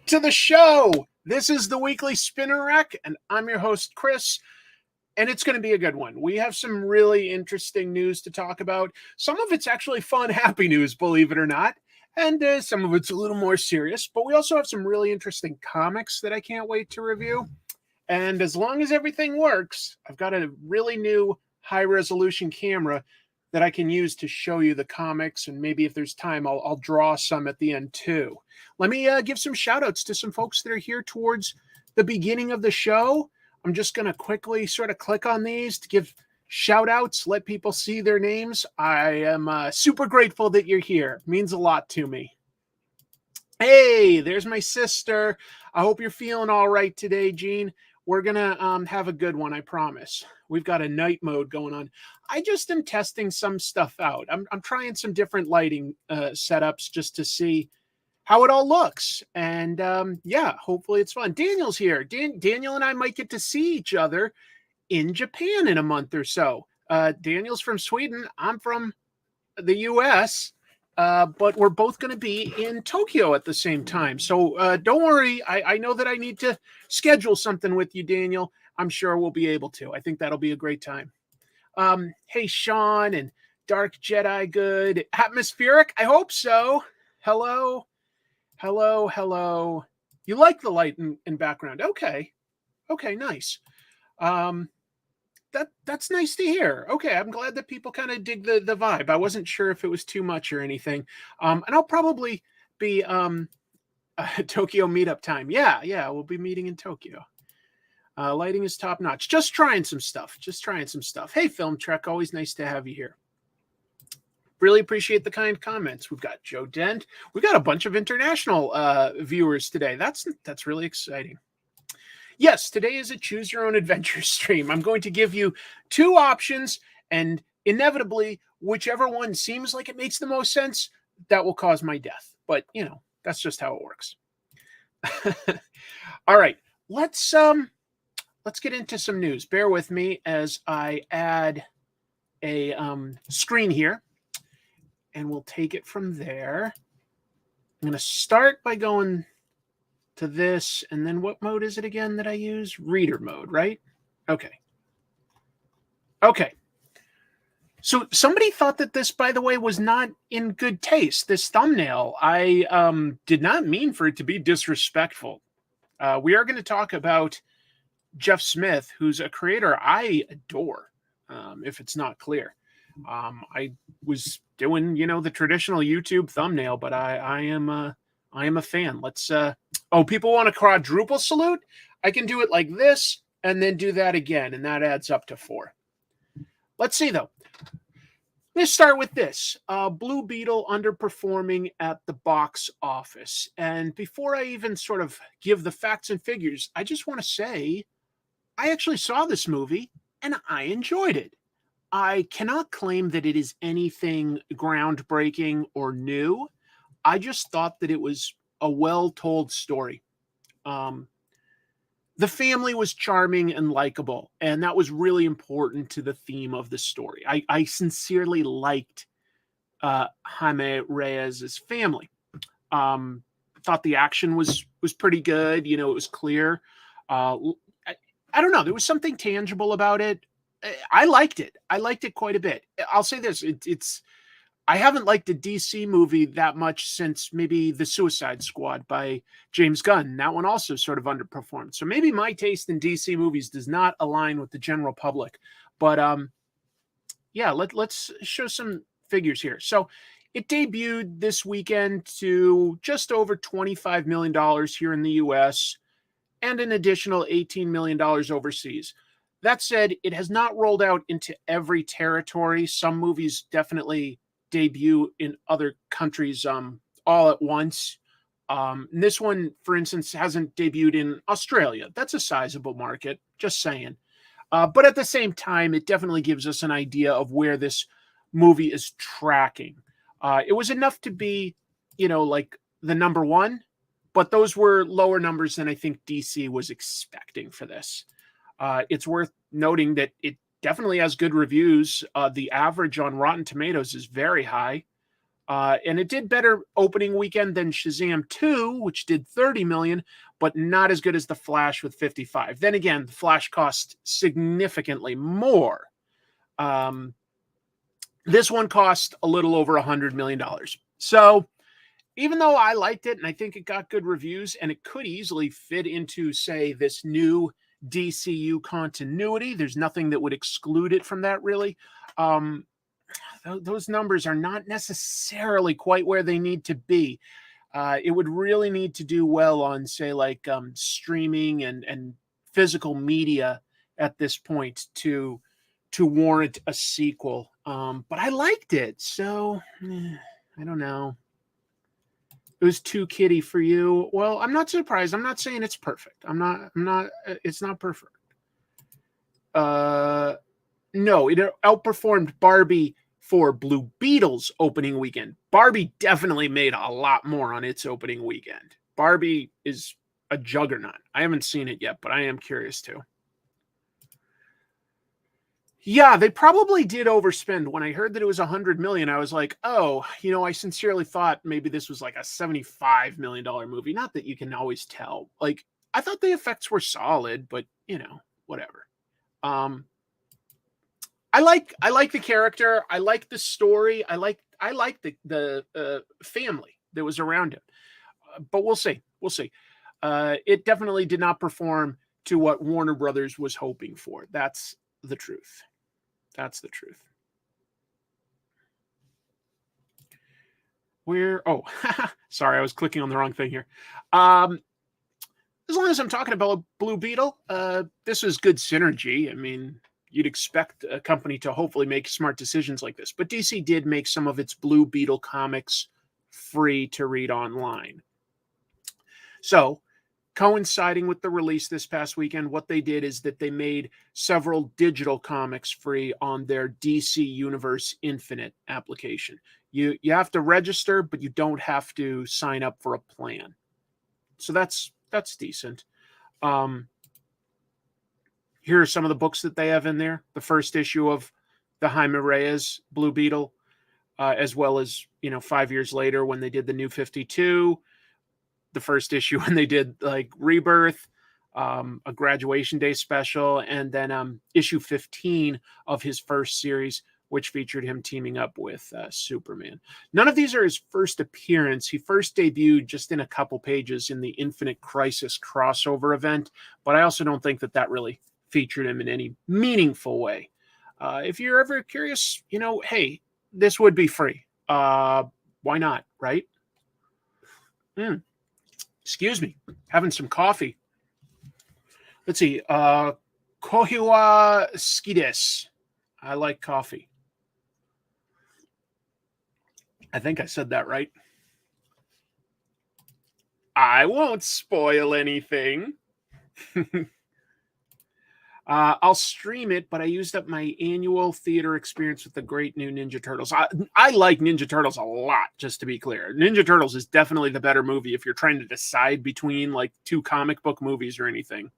to the show. This is the Weekly Spinner Rack, and I'm your host, Chris, and it's going to be a good one. We have some really interesting news to talk about. Some of it's actually fun, happy news, believe it or not, and some of it's a little more serious, but we also have some really interesting comics that I can't wait to review. And as long as everything works, I've got a really new high-resolution camera that I can use to show you the comics, and maybe if there's time, I'll draw some at the end too. Let me give some shout-outs to some folks that are here towards the beginning of the show. I'm just going to quickly sort of click on these to give shout-outs, let people see their names. I am super grateful that you're here. It means a lot to me. Hey, there's my sister. I hope you're feeling all right today, Jean. We're going to have a good one, I promise. We've got a night mode going on. I just am testing some stuff out. I'm trying some different lighting setups just to see how it all looks. And yeah, hopefully it's fun. Daniel's here. Daniel and I might get to see each other in Japan in a month or so. Daniel's from Sweden. I'm from the US. But we're both going to be in Tokyo at the same time. So don't worry. I know that I need to schedule something with you, Daniel. I'm sure we'll be able to. I think that'll be a great time. Hey, Sean and Dark Jedi Good. Atmospheric? I hope so. Hello. Hello. Hello. You like the light in background. Okay. Okay, nice. That's nice to hear. Okay, I'm glad that people kind of dig the vibe. I wasn't sure if it was too much or anything. And I'll probably be Tokyo meetup time. Yeah, we'll be meeting in Tokyo. Lighting is top notch. Just trying some stuff. Hey, Film Trek, always nice to have you here. Really appreciate the kind comments. We've got Joe Dent. We've got a bunch of international viewers today. That's really exciting. Yes, today is a choose your own adventure stream. I'm going to give you two options, and inevitably, whichever one seems like it makes the most sense, that will cause my death. But, you know, that's just how it works. All right, let's get into some news. Bear with me as I add a screen here, and we'll take it from there. I'm going to start by going to this, and then what mode is it again that I use? Reader mode, right? Okay. So somebody thought that this, by the way, was not in good taste, this thumbnail. I did not mean for it to be disrespectful. We are going to talk about Jeff Smith, who's a creator I adore, if it's not clear. I was doing, the traditional YouTube thumbnail, but I am a fan. Let's people want a quadruple salute? I can do it like this and then do that again, and that adds up to 4. Let's see though. Let's start with this. Blue Beetle underperforming at the box office. And before I even sort of give the facts and figures, I just want to say I actually saw this movie and I enjoyed it. I cannot claim that it is anything groundbreaking or new. I just thought that it was a well-told story. The family was charming and likable, and that was really important to the theme of the story. I sincerely liked Jaime Reyes's family. Thought the action was pretty good. It was clear. I don't know. There was something tangible about it. I liked it. I liked it quite a bit. I'll say this. I haven't liked a DC movie that much since maybe The Suicide Squad by James Gunn. That one also sort of underperformed. So maybe my taste in DC movies does not align with the general public. But yeah, let's show some figures here. So it debuted this weekend to just over $25 million here in the US and an additional $18 million overseas. That said, it has not rolled out into every territory. Some movies definitely debut in other countries all at once. This one, for instance, hasn't debuted in Australia. That's a sizable market, just saying. But at the same time, it definitely gives us an idea of where this movie is tracking. It was enough to be, like the number one, but those were lower numbers than I think DC was expecting for this. It's worth noting that it definitely has good reviews. The average on Rotten Tomatoes is very high. And it did better opening weekend than Shazam 2, which did 30 million, but not as good as The Flash with 55. Then again, The Flash cost significantly more. This one cost a little over $100 million. So even though I liked it and I think it got good reviews and it could easily fit into, say, this new DCU continuity, there's nothing that would exclude it from that, really. Those numbers are not necessarily quite where they need to be. It would really need to do well on, say, like streaming and physical media at this point to warrant a sequel. But I liked it, so I don't know. It was too kiddie for you. Well, I'm not surprised. I'm not saying it's perfect. I'm not. It's not perfect. No, it outperformed Barbie for Blue Beetle's opening weekend. Barbie definitely made a lot more on its opening weekend. Barbie is a juggernaut. I haven't seen it yet, but I am curious to. Yeah, they probably did overspend. When I heard that it was 100 million, I was like, oh, I sincerely thought maybe this was like a $75 million movie. Not that you can always tell. Like, I thought the effects were solid, but whatever. I like the character. I like the story. I like the family that was around him. But we'll see. We'll see. It definitely did not perform to what Warner Brothers was hoping for. That's the truth. That's the truth. Sorry, I was clicking on the wrong thing here. As long as I'm talking about Blue Beetle, this is good synergy. I mean, you'd expect a company to hopefully make smart decisions like this. But DC did make some of its Blue Beetle comics free to read online. So, coinciding with the release this past weekend, what they did is that they made several digital comics free on their DC Universe Infinite application. You have to register, but you don't have to sign up for a plan. So that's decent. Here are some of the books that they have in there. The first issue of the Jaime Reyes Blue Beetle, as well as 5 years later when they did the New 52. The first issue when they did like Rebirth, a graduation day special, and then issue 15 of his first series, which featured him teaming up with Superman. None of these are his first appearance. He first debuted just in a couple pages in the Infinite Crisis crossover event, but I also don't think that really featured him in any meaningful way. If you're ever curious, hey, this would be free. Why not, right? Excuse me, having some coffee. Let's see. Kohiwa Skides. I like coffee. I think I said that right. I won't spoil anything. I'll stream it, but I used up my annual theater experience with the great new Ninja Turtles. I like Ninja Turtles a lot, just to be clear. Ninja Turtles is definitely the better movie if you're trying to decide between like two comic book movies or anything.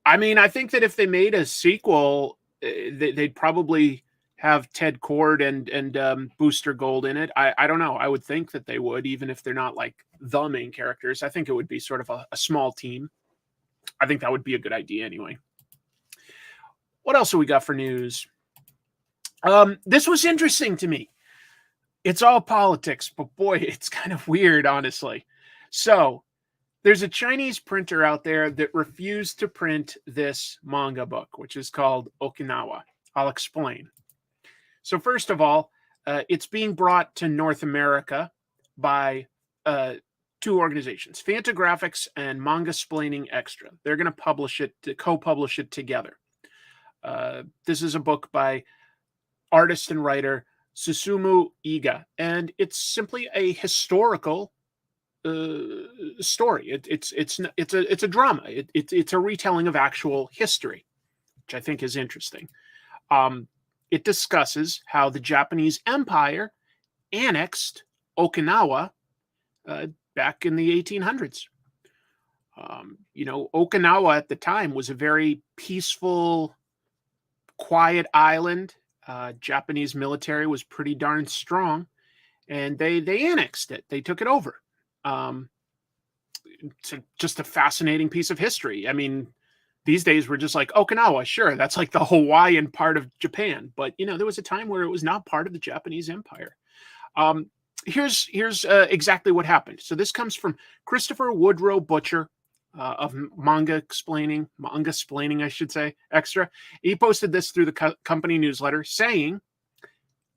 I mean, I think that if they made a sequel, they'd probably have Ted Kord and Booster Gold in it. I don't know. I would think that they would, even if they're not like the main characters. I think it would be sort of a small team. I think that would be a good idea anyway. What else have we got for news? This was interesting to me. It's all politics, but boy, it's kind of weird, honestly. So there's a Chinese printer out there that refused to print this manga book, which is called Okinawa. I'll explain. So first of all, it's being brought to North America by two organizations, Fantagraphics and Manga-Splaining Extra. They're going to co-publish it together. This is a book by artist and writer Susumu Iga, and it's simply a historical story. It's a drama. It's a retelling of actual history, which I think is interesting. It discusses how the Japanese Empire annexed Okinawa back in the 1800s. Okinawa at the time was a very peaceful, quiet island. Japanese military was pretty darn strong, and they annexed it. They took it over. It's just a fascinating piece of history. I mean, these days we're just like Okinawa, sure, that's like the Hawaiian part of Japan, but there was a time where it was not part of the Japanese Empire. Here's exactly what happened. So this comes from Christopher Woodrow Butcher of Manga Explaining, I should say, Extra. He posted this through the company newsletter saying,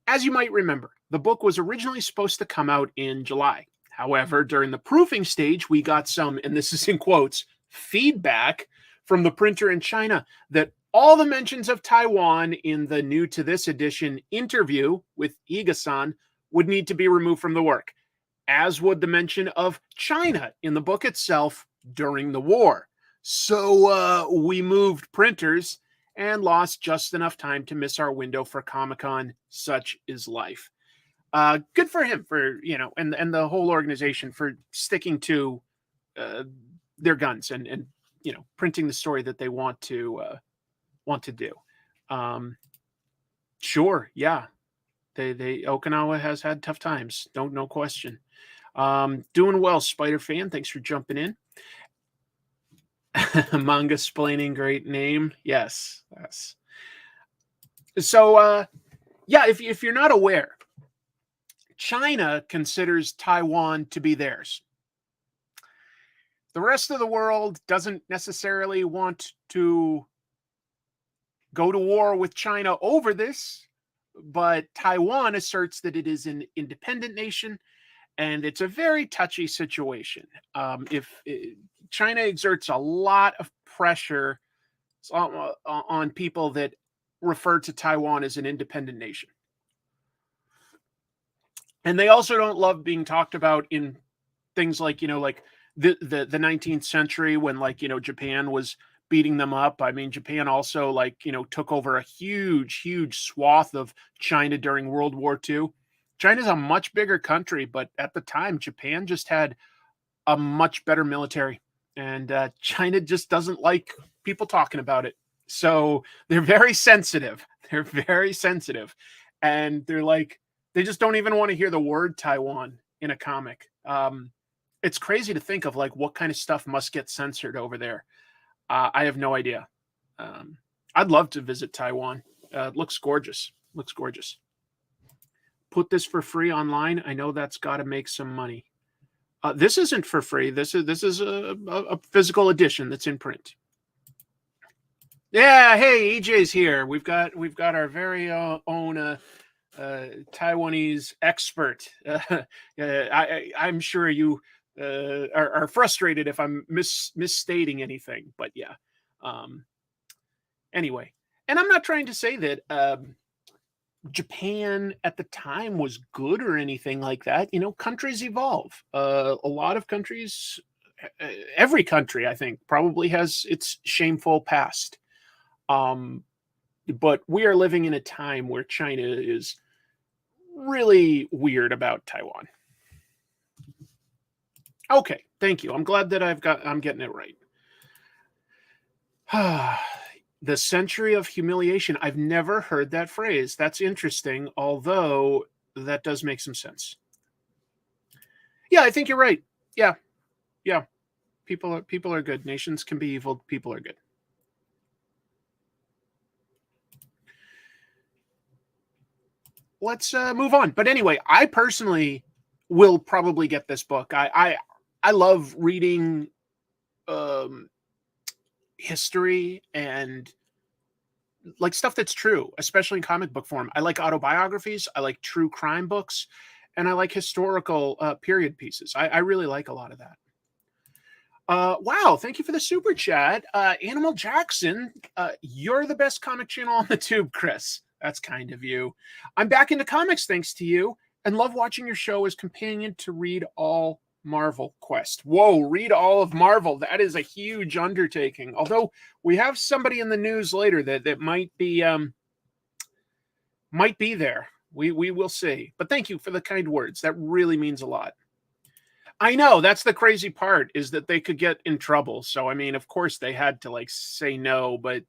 as you might remember, the book was originally supposed to come out in July. However, during the proofing stage, we got some, and this is in quotes, feedback from the printer in China that all the mentions of Taiwan in the new to this edition interview with Iga-san would need to be removed from the work, as would the mention of China in the book itself during the war. So we moved printers and lost just enough time to miss our window for Comic-Con. Such is life. Good for him for, and the whole organization for sticking to their guns and printing the story that they want to do. Sure. Yeah. They Okinawa has had tough times. No question. Doing well, Spider Fan. Thanks for jumping in. Manga Splaining, great name. Yes. So, if you're not aware, China considers Taiwan to be theirs. The rest of the world doesn't necessarily want to go to war with China over this, but Taiwan asserts that it is an independent nation, and it's a very touchy situation. China exerts a lot of pressure on people that refer to Taiwan as an independent nation. And they also don't love being talked about in things like, like the 19th century when Japan was beating them up. I mean, Japan also took over a huge swath of China during World War II. China's a much bigger country, but at the time, Japan just had a much better military, and China just doesn't like people talking about it. So they're very sensitive. And they're like, they just don't even want to hear the word Taiwan in a comic. It's crazy to think of what kind of stuff must get censored over there. I have no idea. I'd love to visit Taiwan. It looks gorgeous. Put this for free online. I know that's got to make some money. This isn't for free. This is a physical edition that's in print. Yeah, hey, EJ's here. We've got our very own Taiwanese expert. I'm sure you are frustrated if I'm misstating anything, but yeah. Anyway, and I'm not trying to say that Japan at the time was good or anything like that. Countries evolve. A lot of countries, every country, I think, probably has its shameful past. But we are living in a time where China is really weird about Taiwan. Okay, thank you. I'm glad that I'm getting it right. The century of humiliation. I've never heard that phrase. That's interesting, although that does make some sense. Yeah, I think you're right. Yeah. People are good. Nations can be evil. People are good. Let's move on. But anyway, I personally will probably get this book. I love reading history and stuff that's true, especially in comic book form. I like autobiographies. I like true crime books, and I like historical period pieces. I really like a lot of that. Wow, thank you for the super chat. Animal Jackson, you're the best comic channel on the tube, Chris. That's kind of you. I'm back into comics thanks to you, and love watching your show as companion to read all Marvel Quest. Whoa, read all of Marvel. That is a huge undertaking. Although we have somebody in the news later that might be there. We will see. But thank you for the kind words. That really means a lot. I know, that's the crazy part, is that they could get in trouble. So I mean, of course they had to say no, but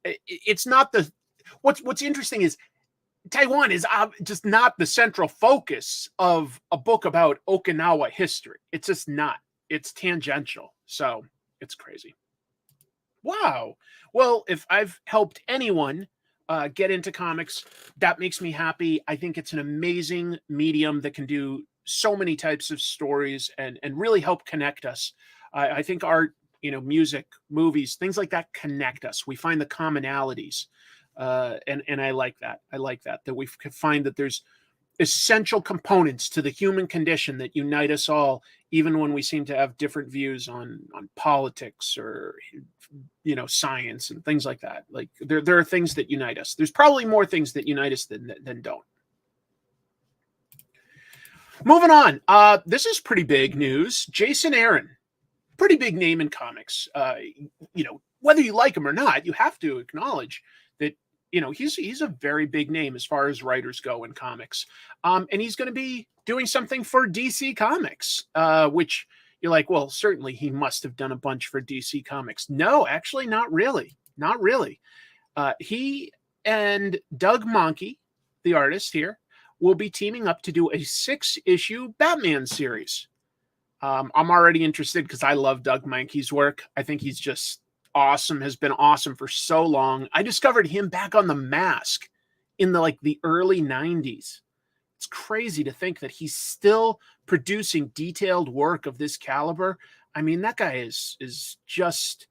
it's not What's interesting is Taiwan is just not the central focus of a book about Okinawa history. It's just not. It's tangential. So it's crazy. Wow. Well, if I've helped anyone get into comics, that makes me happy. I think it's an amazing medium that can do so many types of stories and really help connect us. I think art, music, movies, things like that connect us. We find the commonalities. And I like that. I like that we can find that there's essential components to the human condition that unite us all, even when we seem to have different views on politics or science and things like that. Like there are things that unite us. There's probably more things that unite us than don't. Moving on. This is pretty big news. Jason Aaron, pretty big name in comics. Whether you like him or not, you have to acknowledge that he's a very big name as far as writers go in comics. And he's going to be doing something for DC Comics, which you're like, well, certainly he must have done a bunch for DC Comics. No, actually, not really. Not really. He and Doug Mahnke, the artist here, will be teaming up to do a 6-issue Batman series. I'm already interested because I love Doug Mahnke's work. I think he's just awesome, has been awesome for so long. I discovered him back on The Mask in the early 90s. It's crazy to think that he's still producing detailed work of this caliber. I mean, that guy is just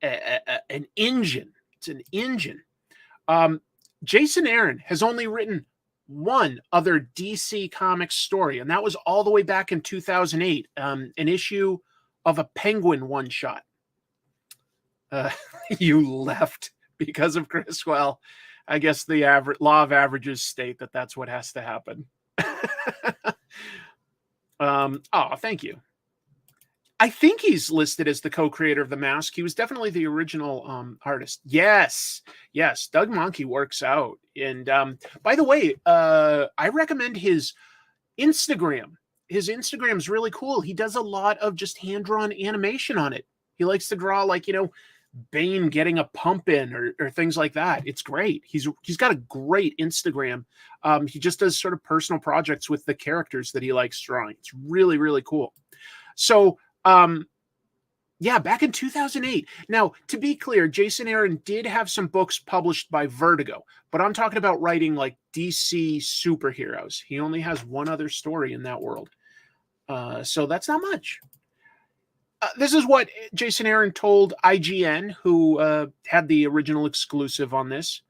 an engine. It's an engine. Jason Aaron has only written one other DC Comics story, and that was all the way back in 2008, an issue of a Penguin one-shot. You left because of Chris. Well, I guess the law of averages state that that's what has to happen. Thank you. I think he's listed as the co-creator of The Mask. He was definitely the original artist. Yes. Doug Mahnke works out. And by the way, I recommend his Instagram. His Instagram's really cool. He does a lot of just hand-drawn animation on it. He likes to draw Bane getting a pump in or things like that. It's great. He's got a great Instagram. He just does sort of personal projects with the characters that he likes drawing. It's really, really cool. So, back in 2008. Now, to be clear, Jason Aaron did have some books published by Vertigo, but I'm talking about writing DC superheroes. He only has one other story in that world. So that's not much. This is what Jason Aaron told IGN, who had the original exclusive on this.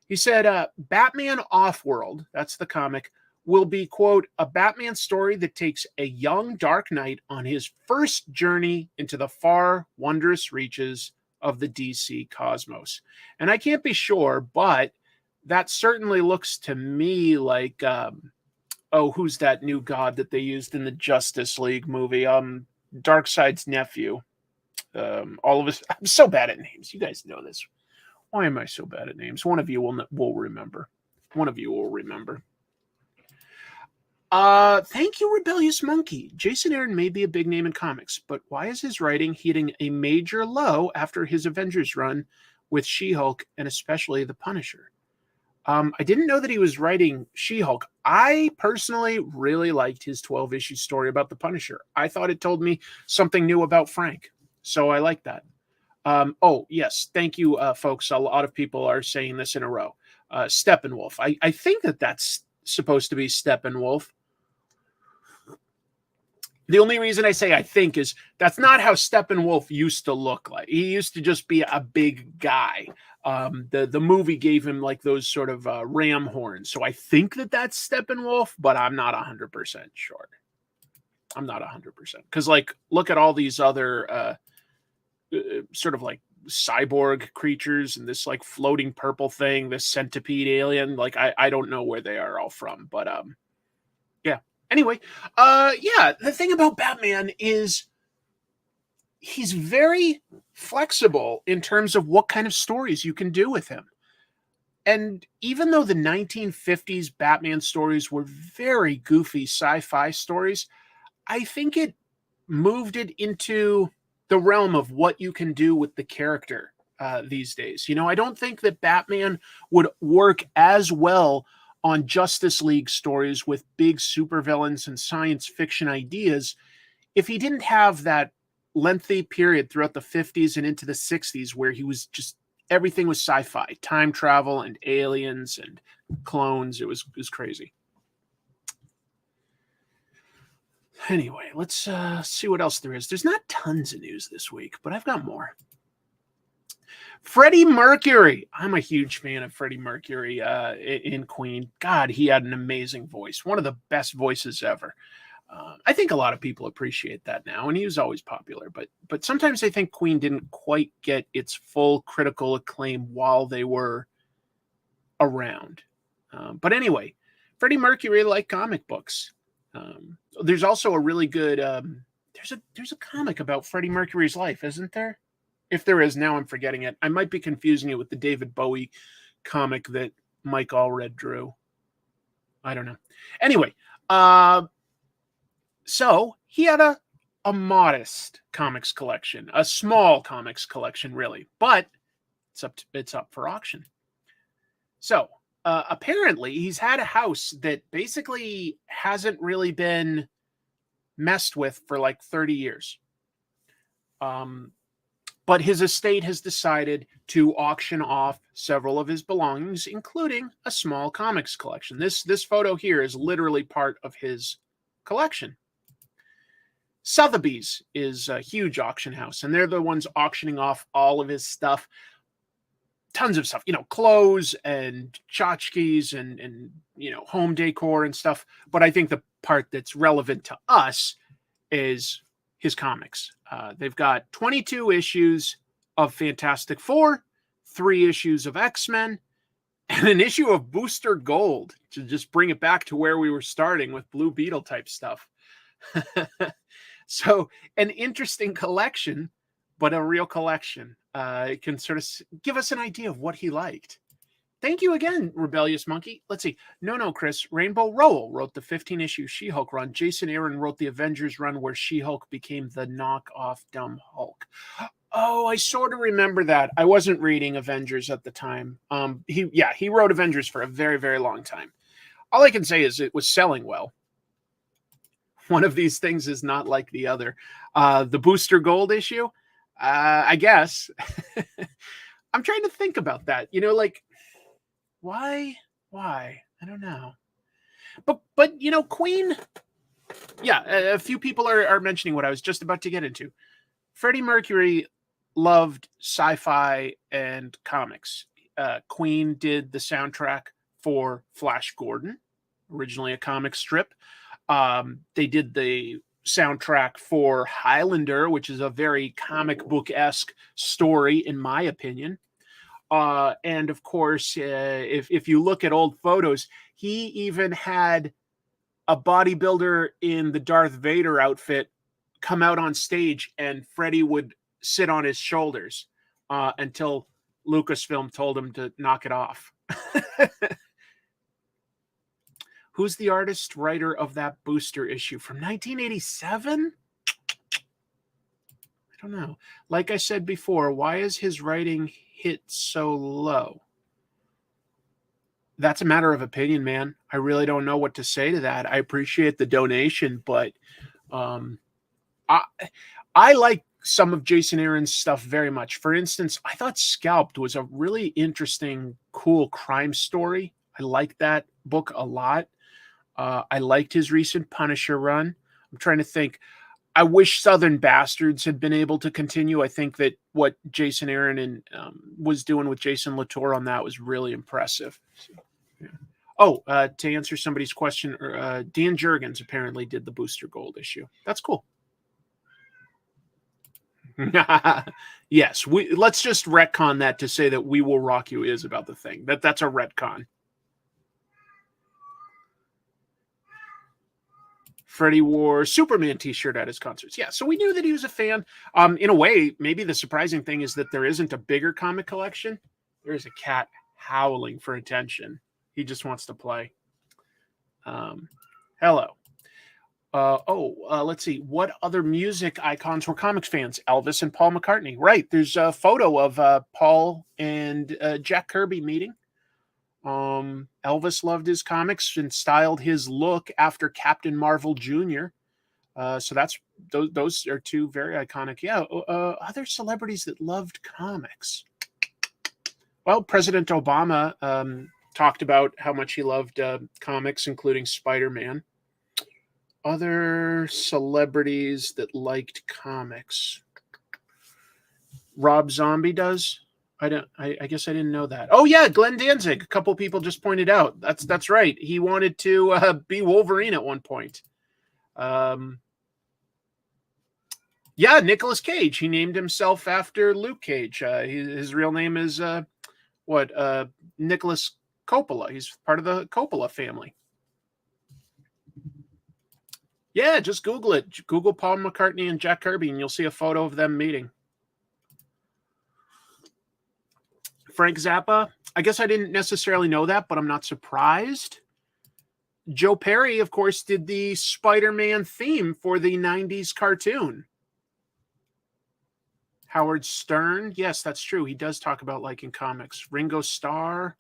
He said, Batman Offworld, that's the comic, will be, quote, a Batman story that takes a young Dark Knight on his first journey into the far, wondrous reaches of the DC cosmos. And I can't be sure, but that certainly looks to me like, who's that new god that they used in the Justice League movie? Darkseid's nephew. All of us. I'm so bad at names. You guys know this. Why am I so bad at names? One of you will remember. One of you will remember. Thank you, Rebellious Monkey. Jason Aaron may be a big name in comics, but why is his writing hitting a major low after his Avengers run with She-Hulk and especially the Punisher? I didn't know that he was writing She-Hulk. I personally really liked his 12-issue story about the Punisher. I thought it told me something new about Frank. So I like that. Yes. Thank you, folks. A lot of people are saying this in a row. Steppenwolf. I think that's supposed to be Steppenwolf. The only reason I say I think is that's not how Steppenwolf used to look like. He used to just be a big guy. The movie gave him those sort of ram horns. So I think that's Steppenwolf, but I'm not 100% sure. I'm not 100%. Because look at all these other sort of cyborg creatures and this floating purple thing, this centipede alien. I don't know where they are all from, but yeah. Anyway, the thing about Batman is he's very flexible in terms of what kind of stories you can do with him. And even though the 1950s Batman stories were very goofy sci-fi stories, I think it moved it into the realm of what you can do with the character these days. You know, I don't think that Batman would work as well on Justice League stories with big supervillains and science fiction ideas if he didn't have that lengthy period throughout the 50s and into the 60s where he was just everything was sci-fi, time travel and aliens and clones. It was crazy. Anyway, let's see what else there is. There's not tons of news this week, but I've got more. Freddie Mercury. I'm a huge fan of Freddie Mercury in Queen. God, he had an amazing voice. One of the best voices ever. I think a lot of people appreciate that now, and he was always popular. But sometimes I think Queen didn't quite get its full critical acclaim while they were around. But anyway, Freddie Mercury liked comic books. There's also a really good there's a comic about Freddie Mercury's life, isn't there? If there is, now I'm forgetting it. I might be confusing it with the David Bowie comic that Mike Allred drew. I don't know. Anyway, so he had a modest comics collection, a small comics collection, really, but it's up for auction. So apparently he's had a house that basically hasn't really been messed with for like 30 years. But his estate has decided to auction off several of his belongings, including a small comics collection. This photo here is literally part of his collection. Sotheby's is a huge auction house, and they're the ones auctioning off all of his stuff. Tons of stuff, you know, clothes and tchotchkes and you know, home decor and stuff. But I think the part that's relevant to us is his comics. They've got 22 issues of Fantastic Four, 3 issues of X-Men, and an issue of Booster Gold to just bring it back to where we were starting with Blue Beetle type stuff. So an interesting collection, but a real collection. It can sort of give us an idea of what he liked. Thank you again, Rebellious Monkey. Let's see. No, Chris. Rainbow Rowell wrote the 15-issue She-Hulk run. Jason Aaron wrote the Avengers run where She-Hulk became the knockoff Dumb Hulk. Oh, I sort of remember that. I wasn't reading Avengers at the time. He wrote Avengers for a very, very long time. All I can say is it was selling well. One of these things is not like the other. The Booster Gold issue, I guess. I'm trying to think about that. You know, like, why? I don't know. But you know, Queen, yeah, a few people are mentioning what I was just about to get into. Freddie Mercury loved sci-fi and comics. Queen did the soundtrack for Flash Gordon, originally a comic strip. They did the soundtrack for Highlander, which is a very comic book-esque story, in my opinion. And of course, if you look at old photos, he even had a bodybuilder in the Darth Vader outfit come out on stage, and Freddie would sit on his shoulders until Lucasfilm told him to knock it off. Who's the artist writer of that Booster issue from 1987? I don't know. Like I said before, why is his writing hit so low? That's a matter of opinion, man. I really don't know what to say to that. I appreciate the donation, but I like some of Jason Aaron's stuff very much. For instance, I thought Scalped was a really interesting, cool crime story. I liked that book a lot. I liked his recent Punisher run. I'm trying to think. I wish Southern Bastards had been able to continue. I think that what Jason Aaron was doing with Jason Latour on that was really impressive. So, yeah. Oh, to answer somebody's question, Dan Jurgens apparently did the Booster Gold issue. That's cool. Yes, let's just retcon that to say that We Will Rock You is about the thing. That's a retcon. Freddie wore Superman t-shirt at his concerts. Yeah, so we knew that he was a fan. In a way, maybe the surprising thing is that there isn't a bigger comic collection. There's a cat howling for attention. He just wants to play. Hello. Let's see. What other music icons were comics fans? Elvis and Paul McCartney. Right. There's a photo of Paul and Jack Kirby meeting. Elvis loved his comics and styled his look after Captain Marvel Jr. So that's those are two very iconic. Yeah. Other celebrities that loved comics. Well, President Obama talked about how much he loved comics, including Spider-Man. Other celebrities that liked comics. Rob Zombie does. I guess I didn't know that. Oh yeah, Glenn Danzig. A couple people just pointed out. That's right. He wanted to be Wolverine at one point. Yeah, Nicolas Cage. He named himself after Luke Cage. His real name is Nicholas Coppola. He's part of the Coppola family. Yeah, just Google it. Google Paul McCartney and Jack Kirby, and you'll see a photo of them meeting. Frank Zappa. I guess I didn't necessarily know that, but I'm not surprised. Joe Perry, of course, did the Spider-Man theme for the 90s cartoon. Howard Stern. Yes, that's true. He does talk about liking comics. Ringo Starr.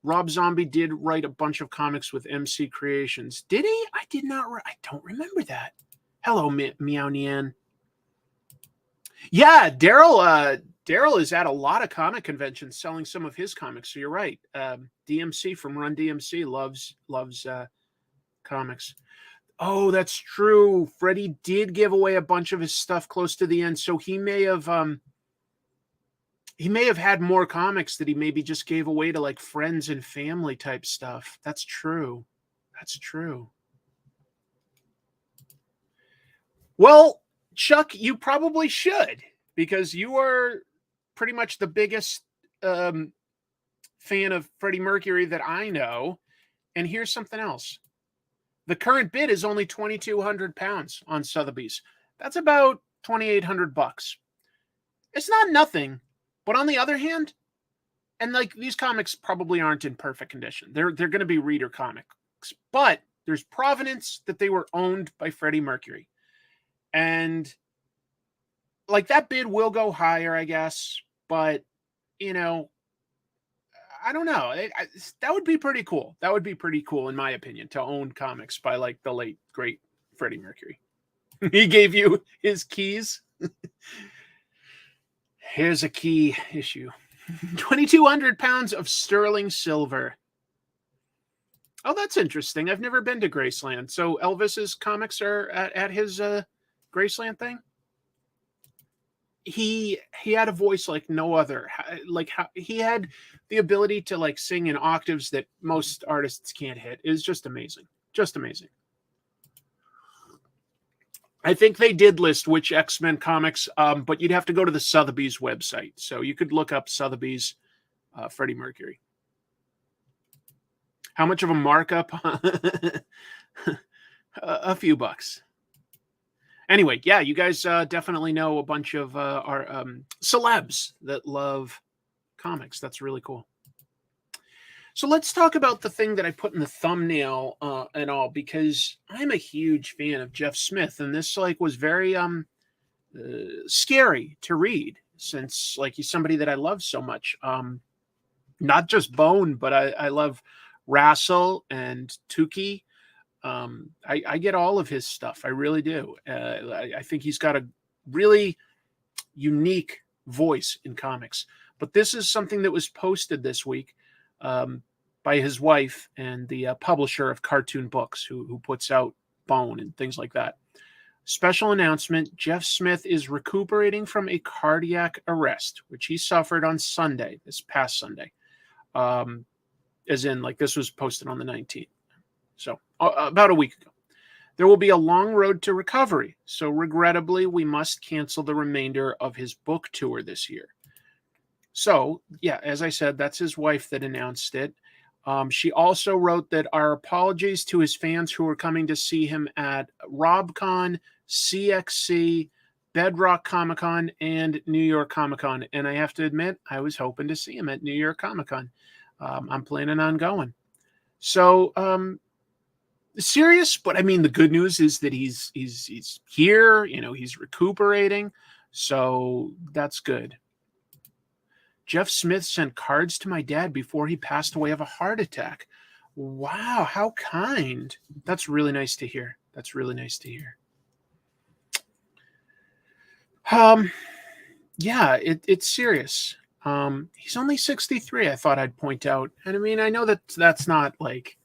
Rob Zombie did write a bunch of comics with MC Creations. Did he? I did not. I don't remember that. Hello, Meow Nian. Yeah, Daryl is at a lot of comic conventions selling some of his comics. So you're right. DMC from Run DMC loves comics. Oh, that's true. Freddie did give away a bunch of his stuff close to the end, so he may have had more comics that he maybe just gave away to like friends and family type stuff. That's true. That's true. Well, Chuck, you probably should, because you are pretty much the biggest fan of Freddie Mercury that I know. And here's something else. The current bid is only 2,200 pounds on Sotheby's. That's about $2,800. It's not nothing, but on the other hand, and like these comics probably aren't in perfect condition. They're going to be reader comics, but there's provenance that they were owned by Freddie Mercury. And like that bid will go higher, I guess, but you know, I don't know. That would be pretty cool. That would be pretty cool, in my opinion, to own comics by like the late, great Freddie Mercury. He gave you his keys. Here's a key issue. 2,200 pounds of sterling silver. Oh, that's interesting. I've never been to Graceland. So Elvis's comics are at his Graceland thing? He had a voice like no other. Like he had the ability to like sing in octaves that most artists can't hit. It was just amazing. Just amazing. I think they did list which X-Men comics, but you'd have to go to the Sotheby's website. So you could look up Sotheby's Freddie Mercury. How much of a markup? A few bucks. Anyway, yeah, you guys definitely know a bunch of our celebs that love comics. That's really cool. So let's talk about the thing that I put in the thumbnail and all, because I'm a huge fan of Jeff Smith, and this like was very scary to read, since like he's somebody that I love so much. Not just Bone, but I love Rassel and Tukey. I get all of his stuff. I really do. I think he's got a really unique voice in comics. But this is something that was posted this week by his wife and the publisher of Cartoon Books, who puts out Bone and things like that. Special announcement: Jeff Smith is recuperating from a cardiac arrest, which he suffered on Sunday, this past Sunday. As in, like, this was posted on the 19th. So about a week ago. There will be a long road to recovery, so regrettably, we must cancel the remainder of his book tour this year. So, yeah, as I said, that's his wife that announced it. She also wrote that our apologies to his fans who are coming to see him at RobCon, CXC, Bedrock Comic-Con, and New York Comic-Con. And I have to admit, I was hoping to see him at New York Comic-Con. I'm planning on going. So, serious, but I mean, the good news is that he's here, he's recuperating. So that's good. Jeff Smith sent cards to my dad before he passed away of a heart attack. Wow, how kind. That's really nice to hear. That's really nice to hear. Yeah, it's serious. He's only 63, I thought I'd point out. And I mean, I know that's not like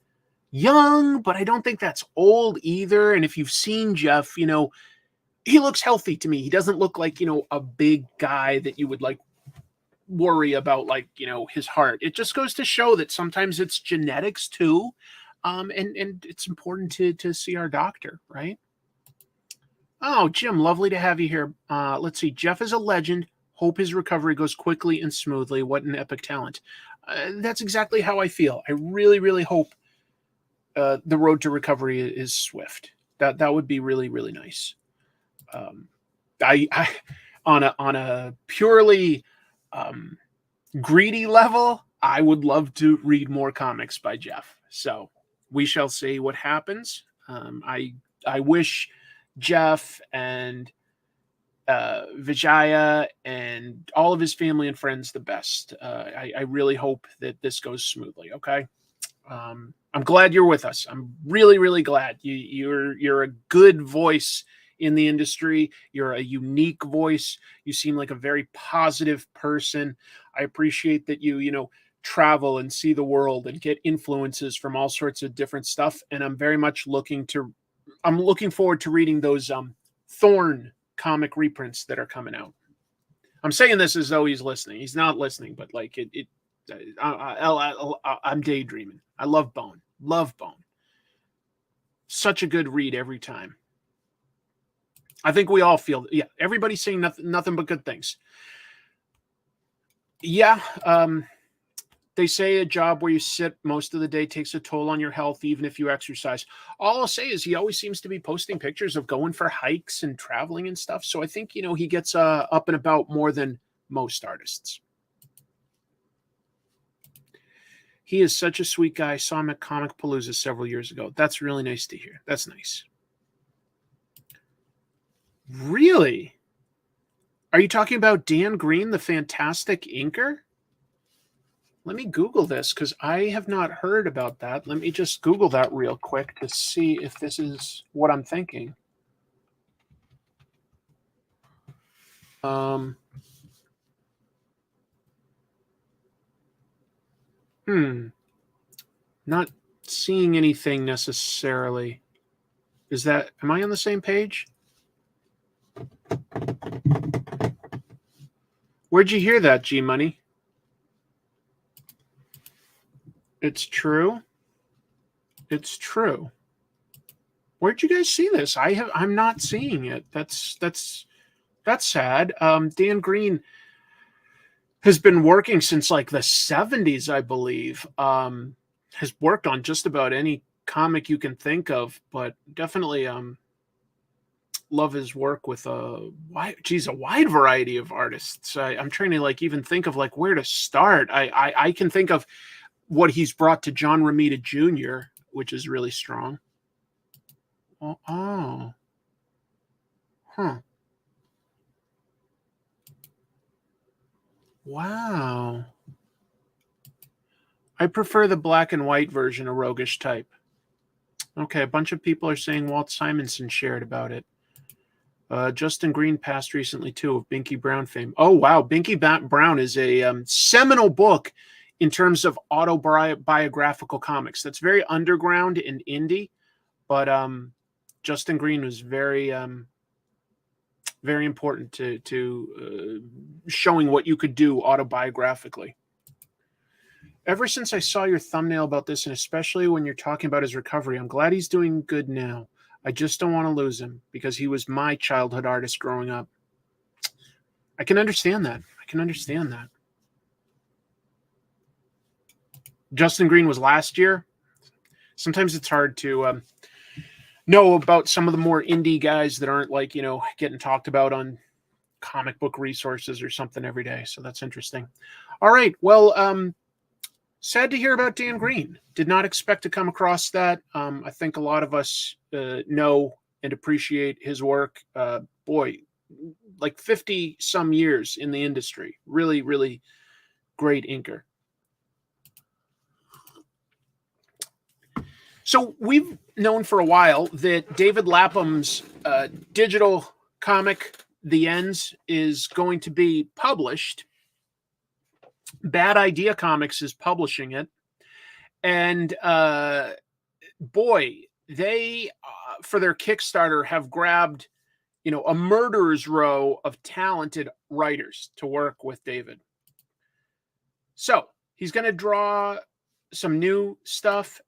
young, but I don't think that's old either. And if you've seen Jeff, he looks healthy to me. He doesn't look like, a big guy that you would like worry about, like, his heart. It just goes to show that sometimes it's genetics too. And it's important to see our doctor, right? Oh, Jim, lovely to have you here. Let's see. Jeff is a legend. Hope his recovery goes quickly and smoothly. What an epic talent. That's exactly how I feel. I really, really hope the road to recovery is swift. That would be really, really nice. I on a purely greedy level, I would love to read more comics by Jeff. So we shall see what happens. I wish Jeff and Vijaya and all of his family and friends the best. I really hope that this goes smoothly. Okay. I'm glad you're with us. I'm really, really glad. You're a good voice in the industry. You're a unique voice. You seem like a very positive person. I appreciate that you travel and see the world and get influences from all sorts of different stuff. And I'm very much looking forward to reading those Thorn comic reprints that are coming out. I'm saying this as though he's listening. He's not listening, but like I'm daydreaming. I love Bone. Love Bone. Such a good read every time. I think we all feel, yeah, everybody's saying nothing but good things. Yeah, they say a job where you sit most of the day takes a toll on your health, even if you exercise. All I'll say is he always seems to be posting pictures of going for hikes and traveling and stuff. So I think, he gets up and about more than most artists. He is such a sweet guy. I saw him at Comic Palooza several years ago. That's really nice to hear. That's nice. Really? Are you talking about Dan Green, the fantastic inker? Let me Google this because I have not heard about that. Let me just Google that real quick to see if this is what I'm thinking. Not seeing anything necessarily. Am I on the same page? Where'd you hear that, G Money? It's true. It's true. Where'd you guys see this? I'm not seeing it. That's sad. Dan Green has been working since like the 70s, I believe. Has worked on just about any comic you can think of, but definitely love his work with a wide variety of artists. I'm trying to like even think of like where to start. I can think of what he's brought to John Romita Jr., which is really strong. Oh. Huh. Wow. I prefer the black and white version, a roguish type. Okay, a bunch of people are saying Walt Simonson shared about it. Justin Green passed recently, too, of Binky Brown fame. Oh, wow. Binky Brown is a seminal book in terms of autobiographical comics. That's very underground and indie, but Justin Green was very, very important to showing what you could do autobiographically. Ever since I saw your thumbnail about this, and especially when you're talking about his recovery, I'm glad he's doing good now. I just don't want to lose him because he was my childhood artist growing up. I can understand that. Justin Green was last year. Sometimes it's hard to know about some of the more indie guys that aren't like, getting talked about on comic book resources or something every day. So that's interesting. All right. Well, Sad to hear about Dan Green. Did not expect to come across that. I think a lot of us know and appreciate his work. Boy, like 50 some years in the industry. Really, really great inker. So we've known for a while that David Lapham's digital comic, The Ends, is going to be published. Bad Idea Comics is publishing it. And boy, they, for their Kickstarter, have grabbed, a murderer's row of talented writers to work with David. So he's going to draw some new stuff.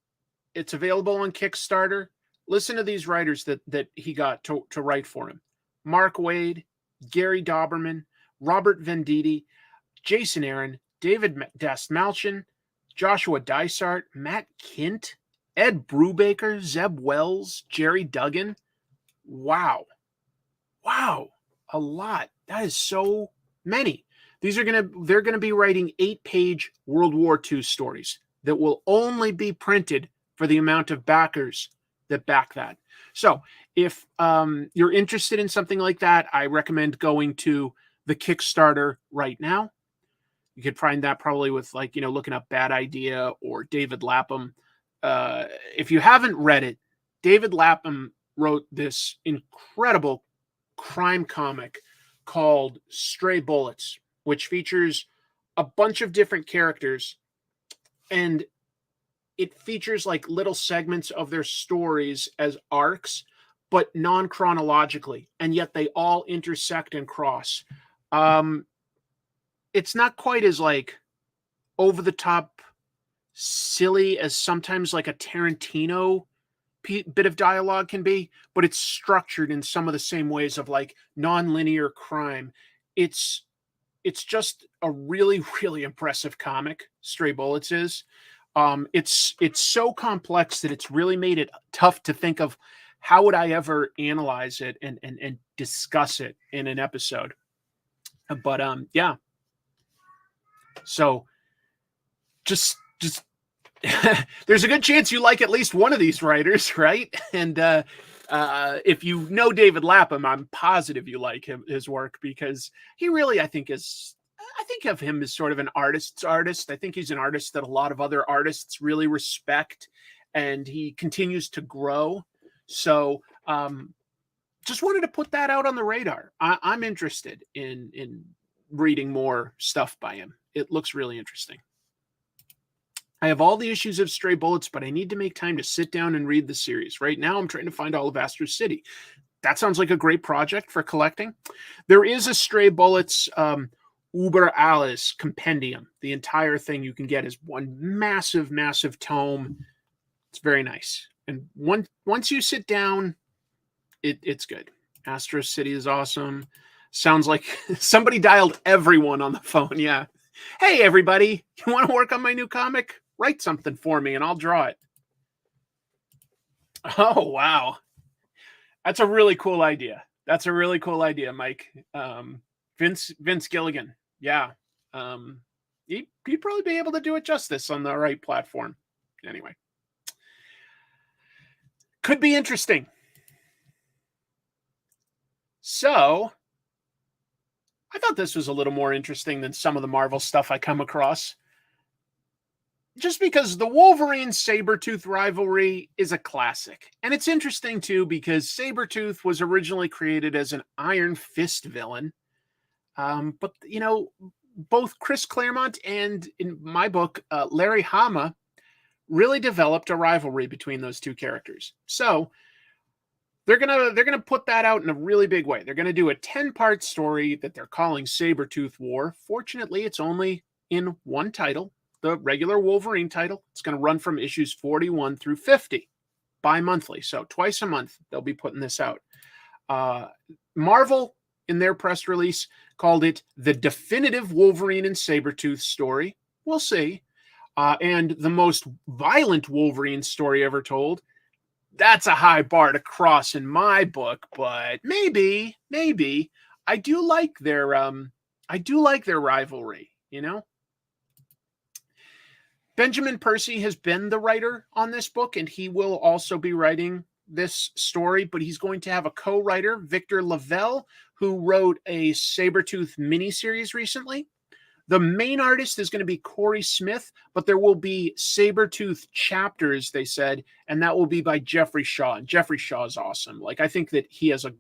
It's available on Kickstarter. Listen to these writers that he got to write for him. Mark Waid, Gary Dauberman, Robert Venditti, Jason Aaron, David Dastmalchian, Joshua Dysart, Matt Kint, Ed Brubaker, Zeb Wells, Jerry Duggan. Wow. A lot. That is so many. They're going to be writing 8-page World War II stories that will only be printed for the amount of backers that back that. So if you're interested in something like that, I recommend going to the Kickstarter right now. You could find that probably with looking up Bad Idea or David Lapham. If you haven't read it, David Lapham wrote this incredible crime comic called Stray Bullets, which features a bunch of different characters, and it features like little segments of their stories as arcs, but non-chronologically, and yet they all intersect and cross. It's not quite as like over the top silly as sometimes like a Tarantino bit of dialogue can be, but it's structured in some of the same ways of like non-linear crime. It's just a really, really impressive comic. Stray Bullets is. It's so complex that it's really made it tough to think of how would I ever analyze it and discuss it in an episode. But yeah. So just there's a good chance you like at least one of these writers, right? And if you know David Lapham, I'm positive you like his work, because he really, I think of him as sort of an artist's artist. I think he's an artist that a lot of other artists really respect, and he continues to grow. So just wanted to put that out on the radar. I'm interested in reading more stuff by him. It looks really interesting. I have all the issues of Stray Bullets, but I need to make time to sit down and read the series. Right now, I'm trying to find all of Astro City. That sounds like a great project for collecting. There is a Stray Bullets Uber Alles compendium. The entire thing you can get is one massive, massive tome. It's very nice. And once you sit down, it's good. Astro City is awesome. Sounds like somebody dialed everyone on the phone. Yeah. Hey, everybody. You want to work on my new comic? Write something for me and I'll draw it. Oh, wow. That's a really cool idea. Mike. Vince Gilligan. Yeah. He'd probably be able to do it justice on the right platform. Anyway. Could be interesting. So, I thought this was a little more interesting than some of the Marvel stuff I come across. Just because the Wolverine Sabertooth rivalry is a classic. And it's interesting, too, because Sabertooth was originally created as an Iron Fist villain. But, both Chris Claremont and, in my book, Larry Hama really developed a rivalry between those two characters. So they're gonna put that out in a really big way. They're gonna do a 10-part story that they're calling Sabertooth War. Fortunately, it's only in one title, the regular Wolverine title. It's gonna run from issues 41 through 50 bi-monthly. So twice a month they'll be putting this out. Marvel, in their press release, called it the definitive Wolverine and Sabertooth story. We'll see. And the most violent Wolverine story ever told. That's a high bar to cross in my book, but maybe I do like their rivalry, Benjamin Percy has been the writer on this book, and he will also be writing this story, but he's going to have a co-writer, Victor Lavelle, who wrote a Sabertooth miniseries recently. The main artist is going to be Corey Smith, but there will be Sabertooth chapters, they said, and that will be by Jeffrey Shaw. And Jeffrey Shaw is awesome. Like, I think that he has a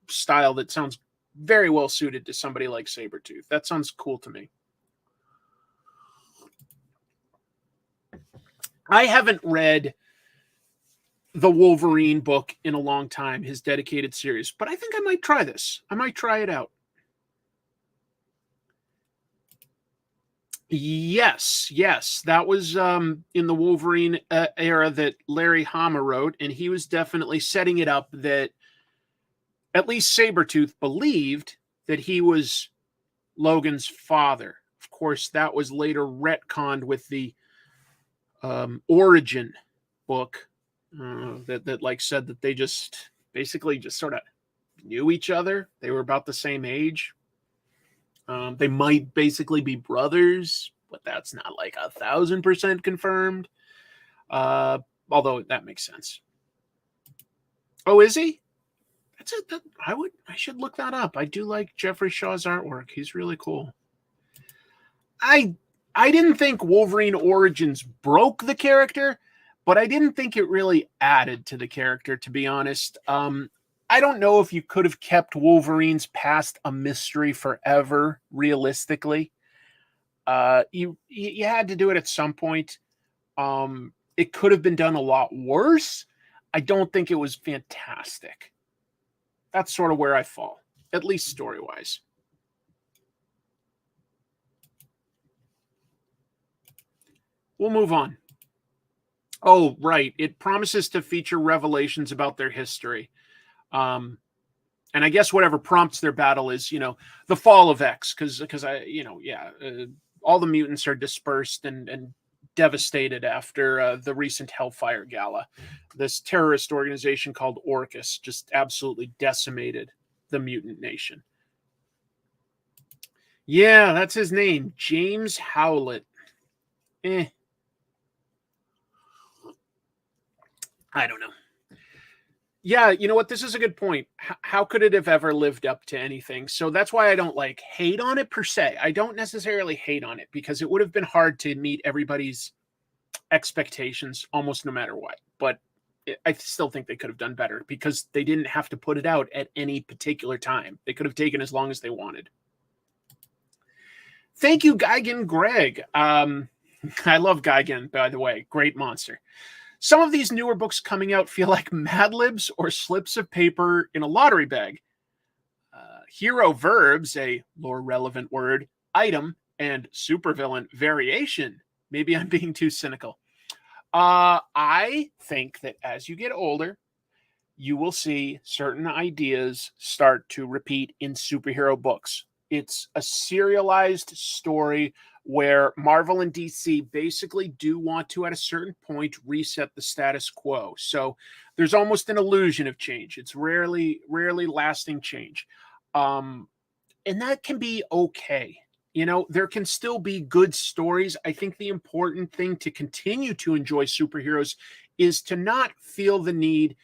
style that sounds very well suited to somebody like Sabertooth. That sounds cool to me. I haven't read the Wolverine book in a long time, his dedicated series, but I think I might try this. I might try it out. Yes. That was in the Wolverine era that Larry Hama wrote, and he was definitely setting it up that at least Sabertooth believed that he was Logan's father. Of course, that was later retconned with the Origin book that like said that they just basically just sort of knew each other. They were about the same age. They might basically be brothers, but that's not like 1,000% confirmed. Although that makes sense. Oh, is he? That's it. I should look that up. I do like Jeffrey Shaw's artwork. He's really cool. I didn't think Wolverine Origins broke the character, but I didn't think it really added to the character, to be honest. I don't know if you could have kept Wolverine's past a mystery forever, realistically. You had to do it at some point. It could have been done a lot worse. I don't think it was fantastic. That's sort of where I fall, at least story-wise. We'll move on. Oh, right. It promises to feature revelations about their history. And I guess whatever prompts their battle is, the fall of X, because all the mutants are dispersed and devastated after the recent Hellfire Gala. This terrorist organization called Orcus just absolutely decimated the mutant nation. Yeah, that's his name, James Howlett. I don't know. Yeah, you know what? This is a good point. How could it have ever lived up to anything? So that's why I don't hate on it per se. I don't necessarily hate on it because it would have been hard to meet everybody's expectations almost no matter what. But I still think they could have done better because they didn't have to put it out at any particular time. They could have taken as long as they wanted. Thank you, Geigen Greg. I love Geigen, by the way. Great monster. Some of these newer books coming out feel like Mad Libs or slips of paper in a lottery bag. Hero verbs, a lore-relevant word, item, and supervillain variation. Maybe I'm being too cynical. I think that as you get older, you will see certain ideas start to repeat in superhero books. It's a serialized story where Marvel and DC basically do want to, at a certain point, reset the status quo. So there's almost an illusion of change. It's rarely lasting change. And that can be okay. There can still be good stories. I think the important thing to continue to enjoy superheroes is to not feel the need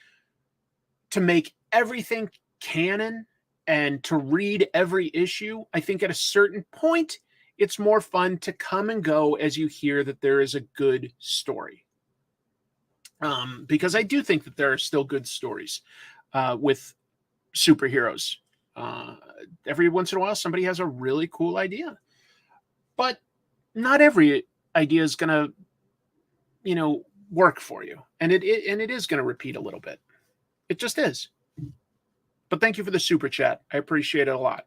to make everything canon and to read every issue. I think at a certain point, it's more fun to come and go as you hear that there is a good story. Because I do think that there are still good stories with superheroes. Every once in a while, somebody has a really cool idea. But not every idea is going to, work for you. And it is going to repeat a little bit. It just is. But thank you for the super chat. I appreciate it a lot.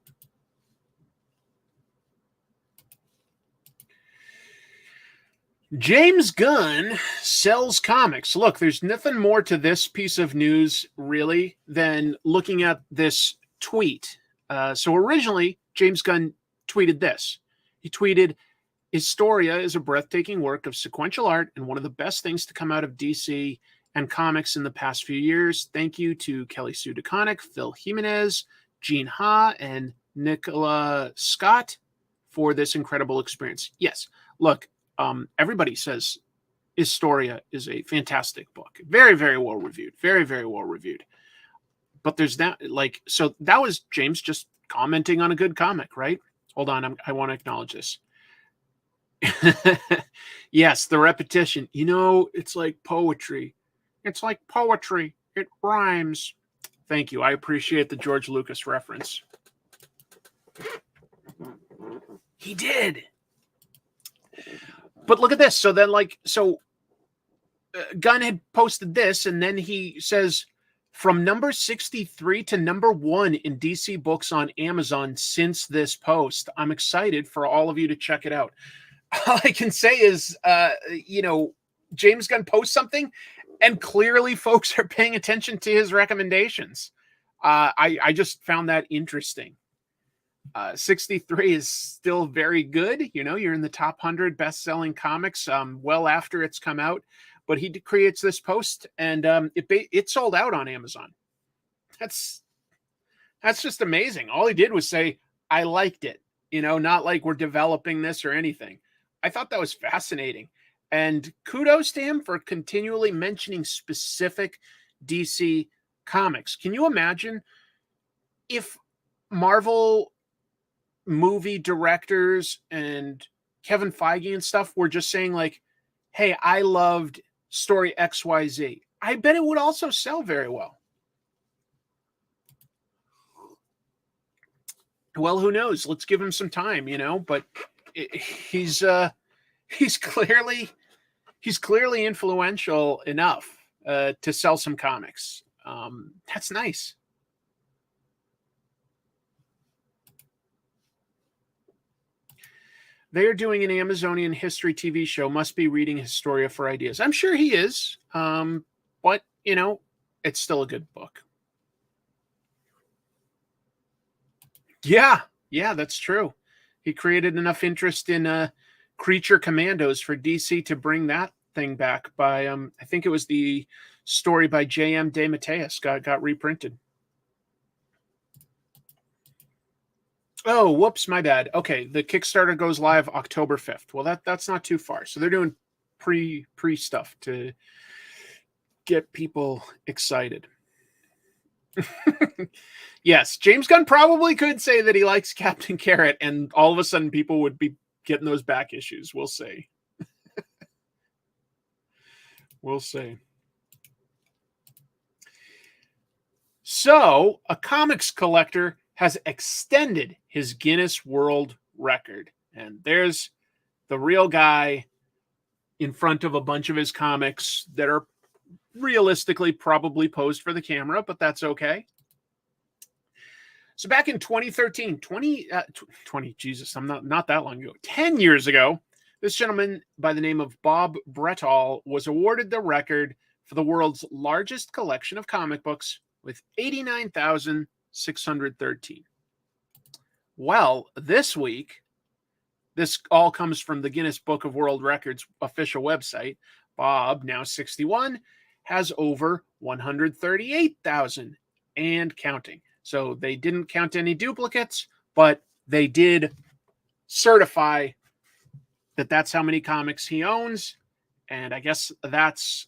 James Gunn sells comics. Look, there's nothing more to this piece of news, really, than looking at this tweet. So originally, James Gunn tweeted this. He tweeted, Historia is a breathtaking work of sequential art and one of the best things to come out of DC and comics in the past few years. Thank you to Kelly Sue DeConnick, Phil Jimenez, Gene Ha, and Nicola Scott for this incredible experience. Yes, look, everybody says Historia is a fantastic book. Very, very well reviewed. Very, very well reviewed. But there's that, like, so that was James just commenting on a good comic, right? Hold on, I want to acknowledge this. Yes, the repetition. You know, it's like poetry. It's like poetry. It rhymes. Thank you. I appreciate the George Lucas reference. He did. But look at this. So then, like, Gunn had posted this, and then he says, from number 63 to number 1 in DC Books on Amazon since this post. I'm excited for all of you to check it out. All I can say is, James Gunn posts something, and clearly folks are paying attention to his recommendations. I just found that interesting. 63 is still very good. You know, you're in the top 100 best-selling comics well after it's come out. But he creates this post, and it sold out on Amazon. That's just amazing. All he did was say, I liked it. You know, not like we're developing this or anything. I thought that was fascinating. And kudos to him for continually mentioning specific DC comics. Can you imagine if Marvel movie directors and Kevin Feige and stuff were just saying, like, hey, I loved story XYZ. I bet it would also sell very well. Well, who knows? Let's give him some time, you know, but he's clearly influential enough to sell some comics. That's nice. They are doing an Amazonian history TV show. Must be reading Historia for ideas. I'm sure he is. But, you know, it's still a good book. Yeah, that's true. He created enough interest in Creature Commandos for DC to bring that thing back by, I think it was the story by J.M. DeMatteis got reprinted. Oh, whoops, my bad. Okay, the Kickstarter goes live October 5th. Well, that's not too far. So they're doing pre stuff to get people excited. Yes, James Gunn probably could say that he likes Captain Carrot, and all of a sudden people would be getting those back issues. We'll see. We'll see. So, a comics collector has extended his Guinness World Record. And there's the real guy in front of a bunch of his comics that are realistically probably posed for the camera, but that's okay. So back in 2013, 20, Jesus, I'm not that long ago, 10 years ago, this gentleman by the name of Bob Brettall was awarded the record for the world's largest collection of comic books with 89,613. Well, this week, this all comes from the Guinness Book of World Records official website. Bob, now 61, has over 138,000 and counting. So they didn't count any duplicates, but they did certify that that's how many comics he owns. And I guess that's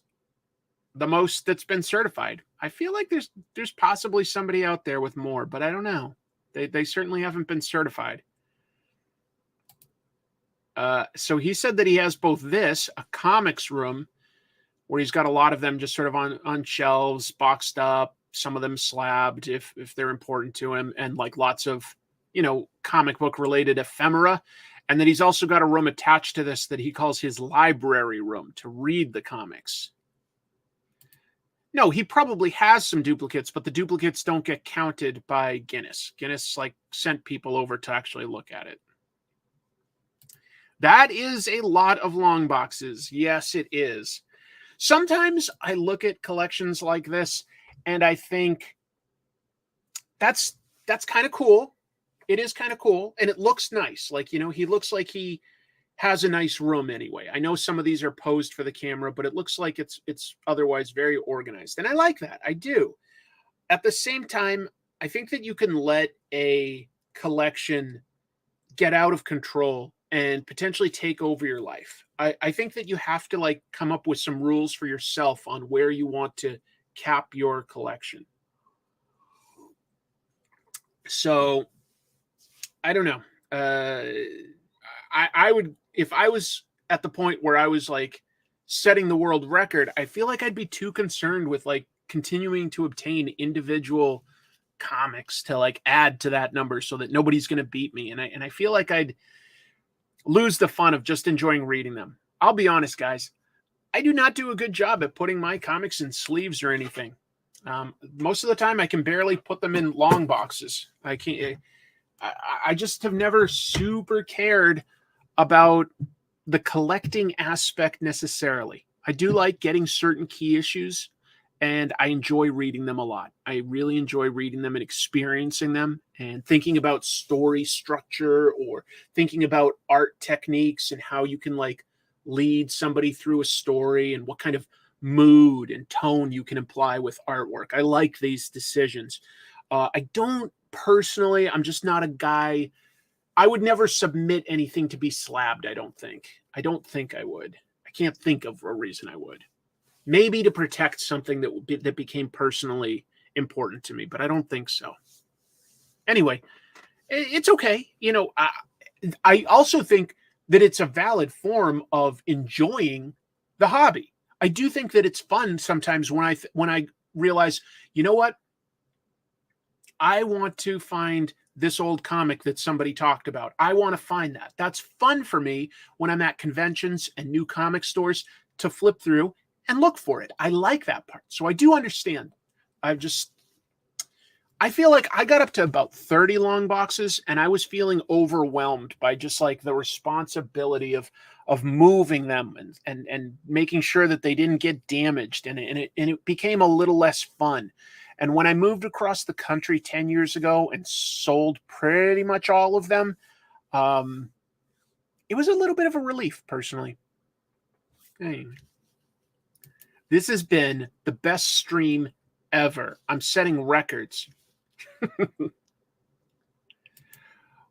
the most that's been certified. I feel like there's possibly somebody out there with more, but I don't know. They certainly haven't been certified. So he said that he has both this, a comics room, where he's got a lot of them just sort of on shelves, boxed up, some of them slabbed if they're important to him, and like lots of, you know, comic book related ephemera. And then he's also got a room attached to this that he calls his library room to read the comics. No, he probably has some duplicates, but the duplicates don't get counted by Guinness. Guinness like sent people over to actually look at it. That is a lot of long boxes. Yes, it is. Sometimes I look at collections like this and I think that's kind of cool. It is kind of cool. And it looks nice. Like, you know, he looks like he has a nice room anyway. I know some of these are posed for the camera, but it looks like it's otherwise very organized. And I like that. I do. At the same time, I think that you can let a collection get out of control and potentially take over your life. I think that you have to like come up with some rules for yourself on where you want to cap your collection. So I don't know. I would, if I was at the point where I was like setting the world record, I feel like I'd be too concerned with like continuing to obtain individual comics to like add to that number so that nobody's going to beat me. And I feel like I'd lose the fun of just enjoying reading them. I'll be honest, guys. I do not do a good job at putting my comics in sleeves or anything. Most of the time I can barely put them in long boxes. I just have never super cared about the collecting aspect necessarily. I do like getting certain key issues, and I enjoy reading them a lot. I really enjoy reading them and experiencing them and thinking about story structure or thinking about art techniques and how you can like lead somebody through a story and what kind of mood and tone you can apply with artwork. I like these decisions. I don't personally, I'm just not a guy. I would never submit anything to be slabbed, I don't think. I don't think I would. I can't think of a reason I would. Maybe to protect something that became personally important to me, but I don't think so. Anyway, it's okay. You know, I also think that it's a valid form of enjoying the hobby. I do think that it's fun sometimes when I realize, you know what? I want to find this old comic that somebody talked about. I want to find that. That's fun for me when I'm at conventions and new comic stores to flip through and look for it. I like that part. So I do understand. I feel like I got up to about 30 long boxes and I was feeling overwhelmed by just like the responsibility of moving them and making sure that they didn't get damaged. And it became a little less fun. And when I moved across the country 10 years ago and sold pretty much all of them, it was a little bit of a relief personally. Hey. This has been the best stream ever. I'm setting records.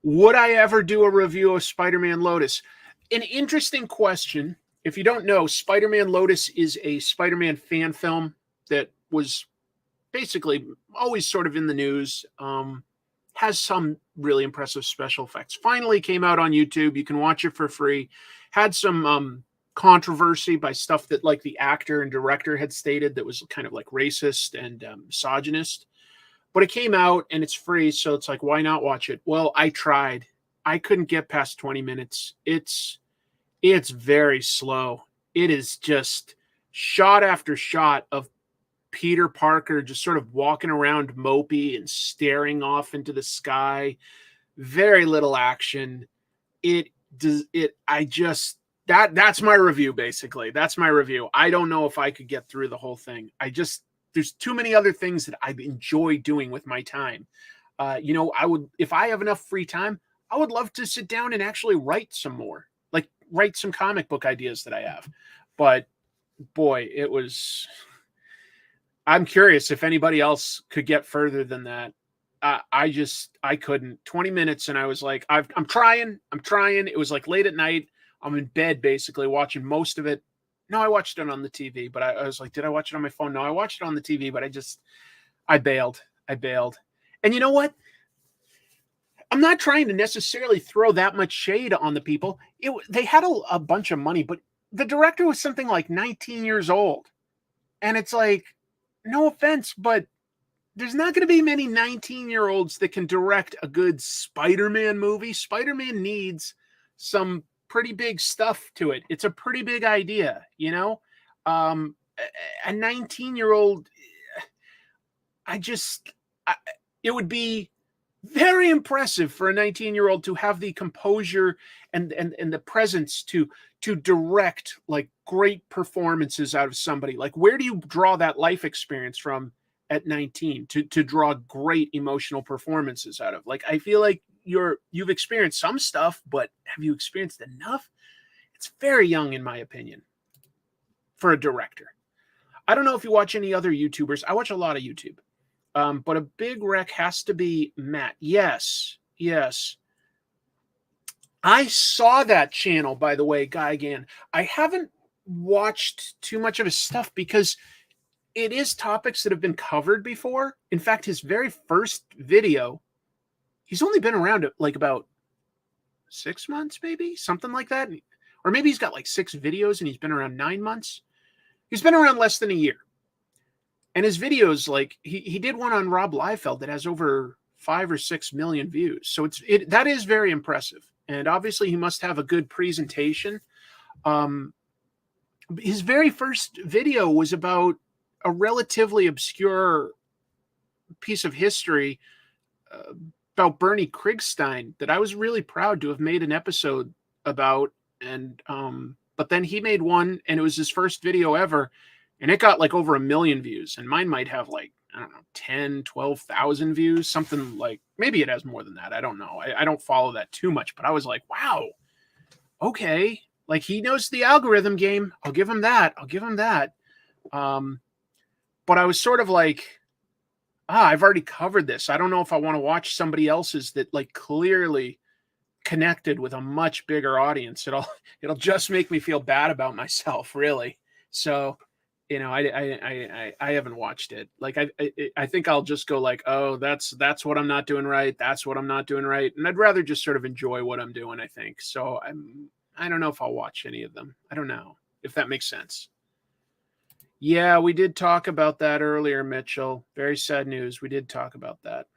Would I ever do a review of Spider-Man Lotus? An interesting question. If you don't know, Spider-Man Lotus is a Spider-Man fan film that was basically always sort of in the news. Has some really impressive special effects. Finally came out on YouTube. You can watch it for free. Had some controversy by stuff that like the actor and director had stated that was kind of like racist and misogynist. But it came out and it's free, so it's like, why not watch it? Well, I tried. I couldn't get past 20 minutes. It's very slow. It is just shot after shot of Peter Parker just sort of walking around mopey and staring off into the sky. Very little action. That's my review, basically. That's my review. I don't know if I could get through the whole thing. There's too many other things that I enjoy doing with my time. If I have enough free time, I would love to sit down and actually write some more, like write some comic book ideas that I have. But boy, I'm curious if anybody else could get further than that. I couldn't. 20 minutes and I was like, I'm trying. It was like late at night. I'm in bed basically watching most of it. No, I watched it on the TV, but I was like, did I watch it on my phone? No, I watched it on the TV, but I bailed. And you know what? I'm not trying to necessarily throw that much shade on the people. They had a bunch of money, but the director was something like 19 years old. And it's like, no offense, but there's not going to be many 19-year-olds that can direct a good Spider-Man movie. Spider-Man needs some pretty big stuff to it. It's a pretty big idea, you know? A 19-year-old, it would be very impressive for a 19-year-old to have the composure and the presence to direct like great performances out of somebody. Like, where do you draw that life experience from at 19 to draw great emotional performances out of? Like, I feel like you've experienced some stuff, but have you experienced enough? It's very young, in my opinion, for a director. I don't know if you watch any other YouTubers. I watch a lot of YouTube. But a big rec has to be Matt. Yes. I saw that channel, by the way, Gigan. I haven't watched too much of his stuff because it is topics that have been covered before. In fact, his very first video, he's only been around like about 6 months, maybe something like that. Or maybe he's got like 6 videos and he's been around 9 months. He's been around less than a year. And his videos, like he did one on Rob Liefeld that has over 5 or 6 million views. So that is very impressive. And obviously he must have a good presentation. His very first video was about a relatively obscure piece of history about Bernie Krigstein that I was really proud to have made an episode about. And but then he made one, and it was his first video ever, and it got like over 1 million views, and mine might have like, I don't know, 10, 12,000 views, something like, maybe it has more than that. I don't know. I don't follow that too much, but I was like, wow, okay. Like, he knows the algorithm game. I'll give him that. But I was sort of like, I've already covered this. I don't know if I want to watch somebody else's that like clearly connected with a much bigger audience. It'll just make me feel bad about myself, really. So, you know, I haven't watched it. Like, I think I'll just go like, oh, that's what I'm not doing right. That's what I'm not doing right. And I'd rather just sort of enjoy what I'm doing, I think. So I don't know if I'll watch any of them. I don't know if that makes sense. Yeah, we did talk about that earlier, Mitchell. Very sad news. We did talk about that.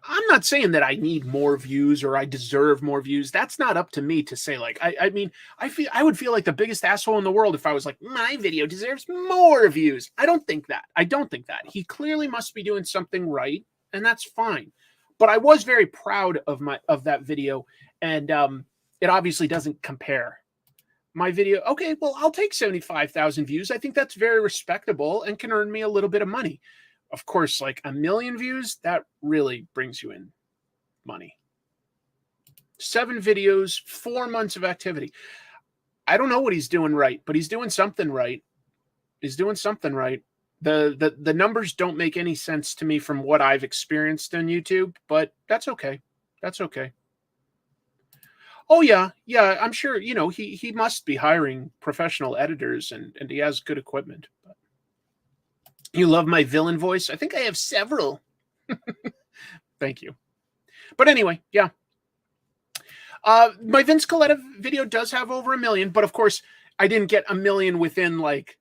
I'm not saying that I need more views or I deserve more views. That's not up to me to say. Like, I mean, I would feel like the biggest asshole in the world if I was like, my video deserves more views. I don't think that. He clearly must be doing something right, and that's fine. But I was very proud of that video, and it obviously doesn't compare. My video, okay, well, I'll take 75,000 views. I think that's very respectable and can earn me a little bit of money. Of course, like 1 million views, that really brings you in money. 7 videos, 4 months of activity. I don't know what he's doing right, but he's doing something right. The numbers don't make any sense to me from what I've experienced on YouTube, but that's okay. Oh, yeah, I'm sure, you know, he must be hiring professional editors and he has good equipment. But you love my villain voice? I think I have several. Thank you. But anyway, yeah. My Vince Coletta video does have over 1 million, but of course, I didn't get 1 million within like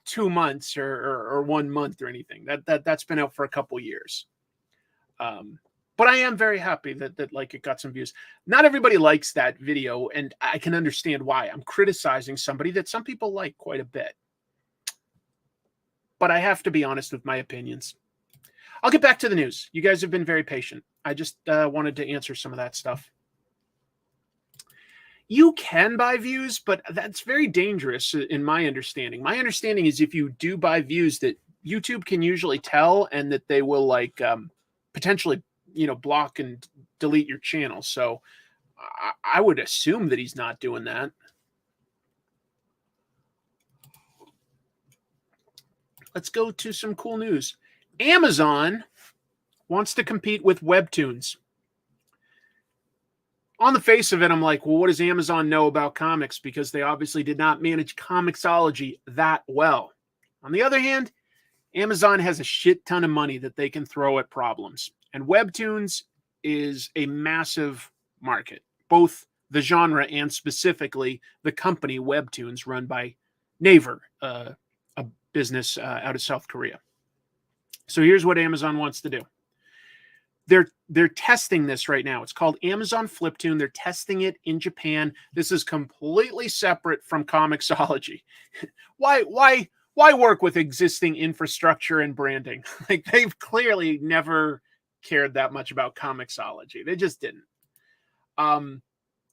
2 months or 1 month or anything. That's been out for a couple years. But I am very happy that like it got some views. Not everybody likes that video, and I can understand why. I'm criticizing somebody that some people like quite a bit. But I have to be honest with my opinions. I'll get back to the news. You guys have been very patient. I just wanted to answer some of that stuff. You can buy views, but that's very dangerous in my understanding. My understanding is if you do buy views, that YouTube can usually tell, and that they will like potentially, you know, block and delete your channel. So I would assume that he's not doing that. Let's go to some cool news. Amazon wants to compete with webtoons. On the face of it, I'm like, well, what does Amazon know about comics? Because they obviously did not manage Comixology that well. On the other hand, Amazon has a shit ton of money that they can throw at problems. And webtoons is a massive market, both the genre and specifically the company Webtoons, run by Naver, a business out of South Korea. So here's what Amazon wants to do. They're testing this right now. It's called Amazon Fliptoon. They're testing it in Japan. This is completely separate from Comixology. Why work with existing infrastructure and branding? Like, they've clearly never cared that much about Comixology. They just didn't.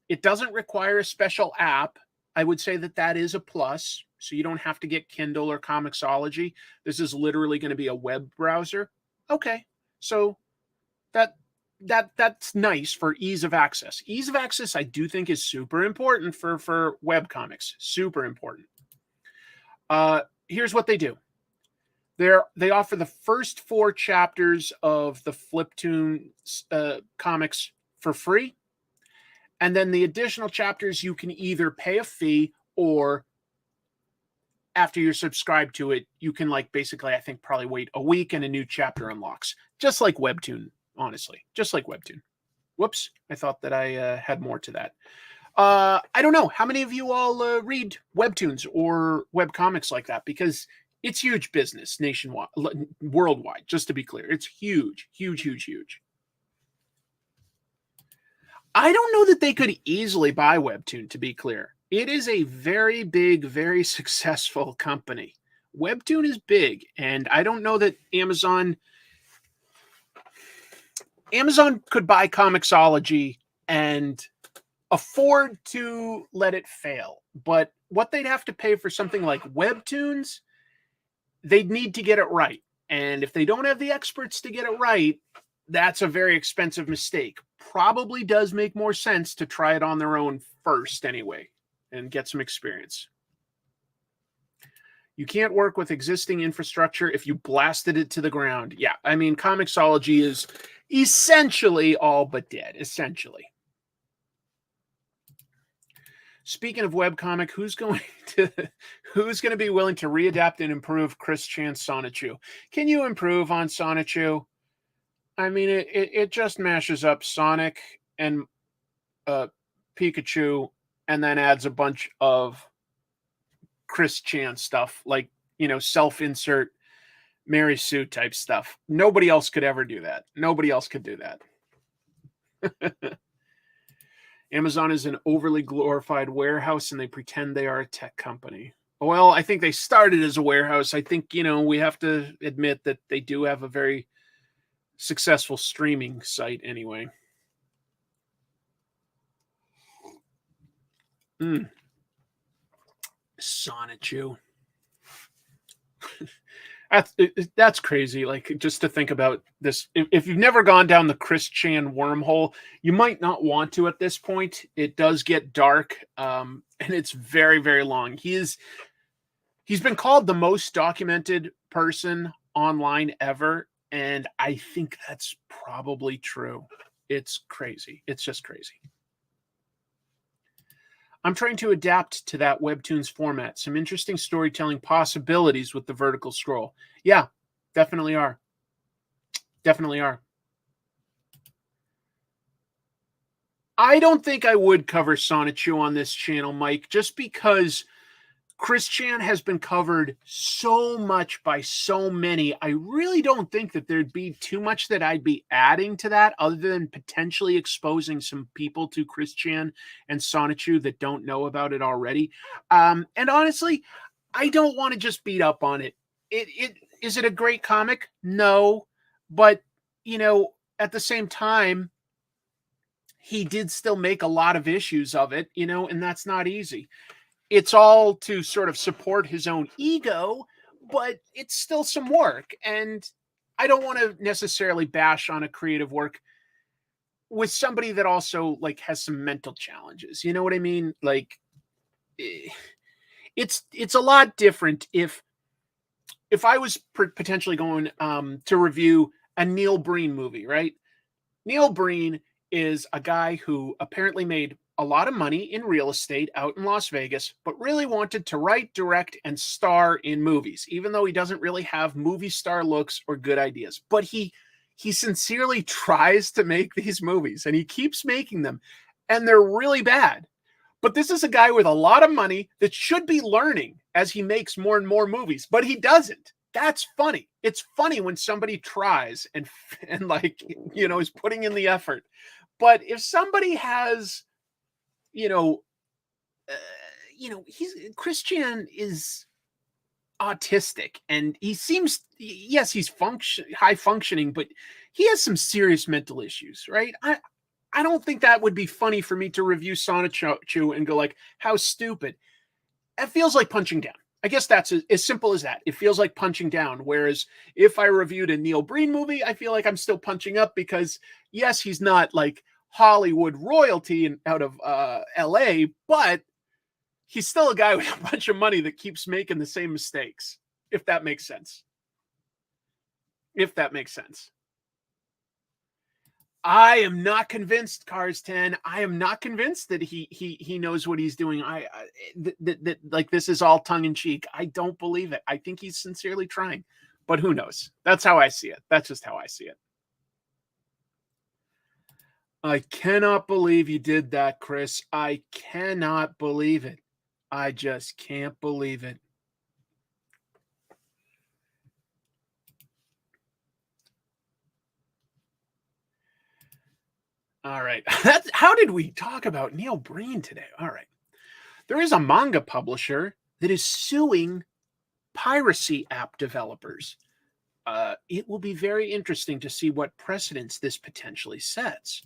It doesn't require a special app. I would say that is a plus. So you don't have to get Kindle or Comixology. This is literally going to be a web browser. Okay. So that's nice for ease of access. Ease of access, I do think, is super important for web comics. Super important. Here's what they do. They offer the first 4 chapters of the Fliptoon comics for free. And then the additional chapters, you can either pay a fee or after you're subscribed to it, you can basically, I think, probably wait a week and a new chapter unlocks. Just like Webtoon, honestly. Just like Webtoon. Whoops. I thought that I had more to that. I don't know. How many of you all read Webtoons or webcomics like that? Because it's huge business nationwide, worldwide, just to be clear. It's huge, huge, huge, huge. I don't know that they could easily buy Webtoon, to be clear. It is a very big, very successful company. Webtoon is big, and I don't know that Amazon could buy Comixology and afford to let it fail. But what they'd have to pay for something like Webtoons, they'd need to get it right. And if they don't have the experts to get it right, that's a very expensive mistake. Probably does make more sense to try it on their own first anyway and get some experience. You can't work with existing infrastructure if you blasted it to the ground. Yeah, I mean, Comixology is essentially all but dead, essentially. Speaking of webcomic, who's going to be willing to readapt and improve Chris Chan's Sonichu? Can you improve on Sonichu? I mean, it just mashes up Sonic and Pikachu and then adds a bunch of Chris Chan stuff, like, self-insert Mary Sue type stuff. Nobody else could ever do that. Nobody else could do that. Amazon is an overly glorified warehouse and they pretend they are a tech company. Well, I think they started as a warehouse. I think, we have to admit that they do have a very successful streaming site anyway. Sonichu. That's crazy. Just to think about this. If you've never gone down the Chris Chan wormhole, you might not want to at this point. It does get dark, and it's very, very long. He's been called the most documented person online ever, and I think that's probably true. It's crazy. It's just crazy. I'm trying to adapt to that Webtoons format. Some interesting storytelling possibilities with the vertical scroll. Yeah, definitely are. Definitely are. I don't think I would cover Sonichu on this channel, Mike, just because Chris Chan has been covered so much by so many. I really don't think that there'd be too much that I'd be adding to that other than potentially exposing some people to Chris Chan and Sonichu that don't know about it already. And honestly, I don't want to just beat up on it. Is it a great comic? No. But, at the same time, he did still make a lot of issues of it, and that's not easy. It's all to sort of support his own ego, but it's still some work. And I don't want to necessarily bash on a creative work with somebody that also has some mental challenges. You know what I mean? It's a lot different if I was potentially going to review a Neil Breen movie, right? Neil Breen is a guy who apparently made a lot of money in real estate out in Las Vegas, but really wanted to write, direct, and star in movies, even though he doesn't really have movie star looks or good ideas. But he sincerely tries to make these movies, and he keeps making them, and they're really bad. But this is a guy with a lot of money that should be learning as he makes more and more movies, but he doesn't. That's funny. It's funny when somebody tries and is putting in the effort. But if somebody has Chris Chan is autistic and he seems, yes, he's high functioning, but he has some serious mental issues, right? I don't think that would be funny for me to review Sonichu and go how stupid. It feels like punching down. I guess that's as simple as that. It feels like punching down. Whereas if I reviewed a Neil Breen movie, I feel like I'm still punching up because yes, he's not Hollywood royalty out of LA, but he's still a guy with a bunch of money that keeps making the same mistakes, if that makes sense. I am not convinced, Cars 10. I am not convinced that he knows what he's doing. Like this is all tongue in cheek. I don't believe it. I think he's sincerely trying, but who knows? That's how I see it. That's just how I see it. I cannot believe you did that, Chris. I cannot believe it. I just can't believe it. All right. How did we talk about Neil Breen today? All right. There is a manga publisher that is suing piracy app developers. It will be very interesting to see what precedents this potentially sets.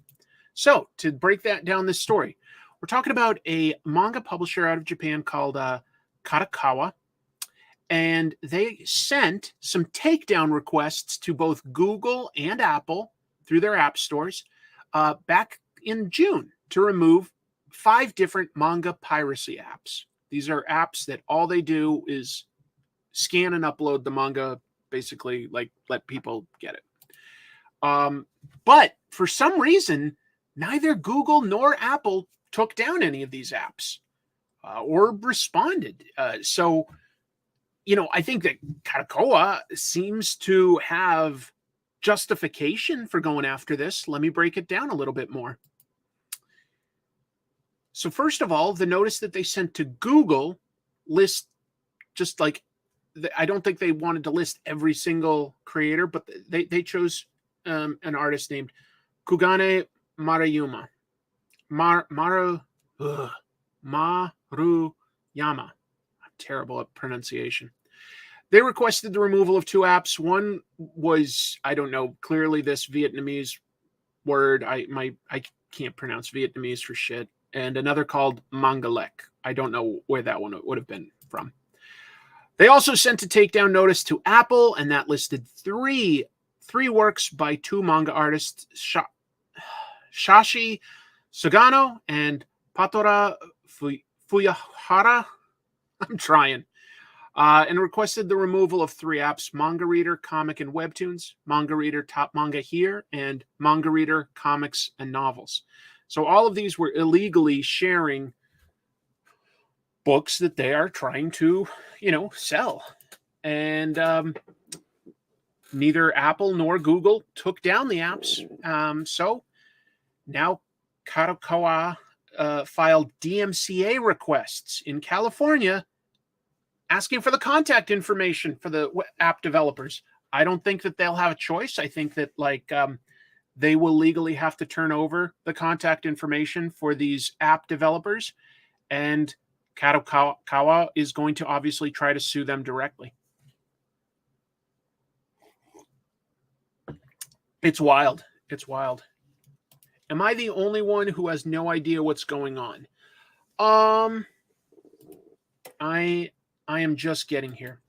So, to break that down, this story, we're talking about a manga publisher out of Japan called Kadokawa, and they sent some takedown requests to both Google and Apple through their app stores back in June to remove 5 different manga piracy apps. These are apps that all they do is scan and upload the manga, basically like let people get it. But for some reason, neither Google nor Apple took down any of these apps or responded. So, I think that Kadokawa seems to have justification for going after this. Let me break it down a little bit more. So first of all, the notice that they sent to Google lists just like, I don't think they wanted to list every single creator, but they chose an artist named Kugane Maruyama. Maruyama. I'm terrible at pronunciation. They requested the removal of 2 apps. One was, I don't know, clearly this Vietnamese word. I can't pronounce Vietnamese for shit. And another called Mangalek. I don't know where that one would have been from. They also sent a takedown notice to Apple, and that listed three works by 2 manga artists, Shashi Sugano and Patora Fuyahara. I'm trying. And requested the removal of 3 apps: Manga Reader, Comic and Webtoons, Manga Reader Top Manga Here, and Manga Reader Comics and Novels. So all of these were illegally sharing books that they are trying to, sell. And neither Apple nor Google took down the apps. So now Kadokawa filed DMCA requests in California asking for the contact information for the app developers. I don't think that they'll have a choice. I think that they will legally have to turn over the contact information for these app developers, and Kadokawa is going to obviously try to sue them directly. It's wild. It's wild. Am I the only one who has no idea what's going on? I am just getting here.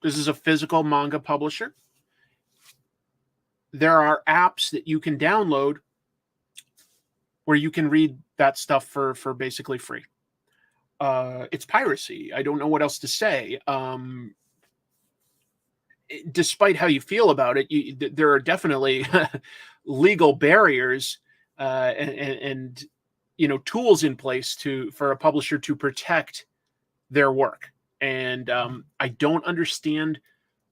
This is a physical manga publisher. There are apps that you can download where you can read that stuff for basically free. It's piracy. I don't know what else to say. Despite how you feel about it, there are definitely legal barriers and tools in place for a publisher to protect their work. And I don't understand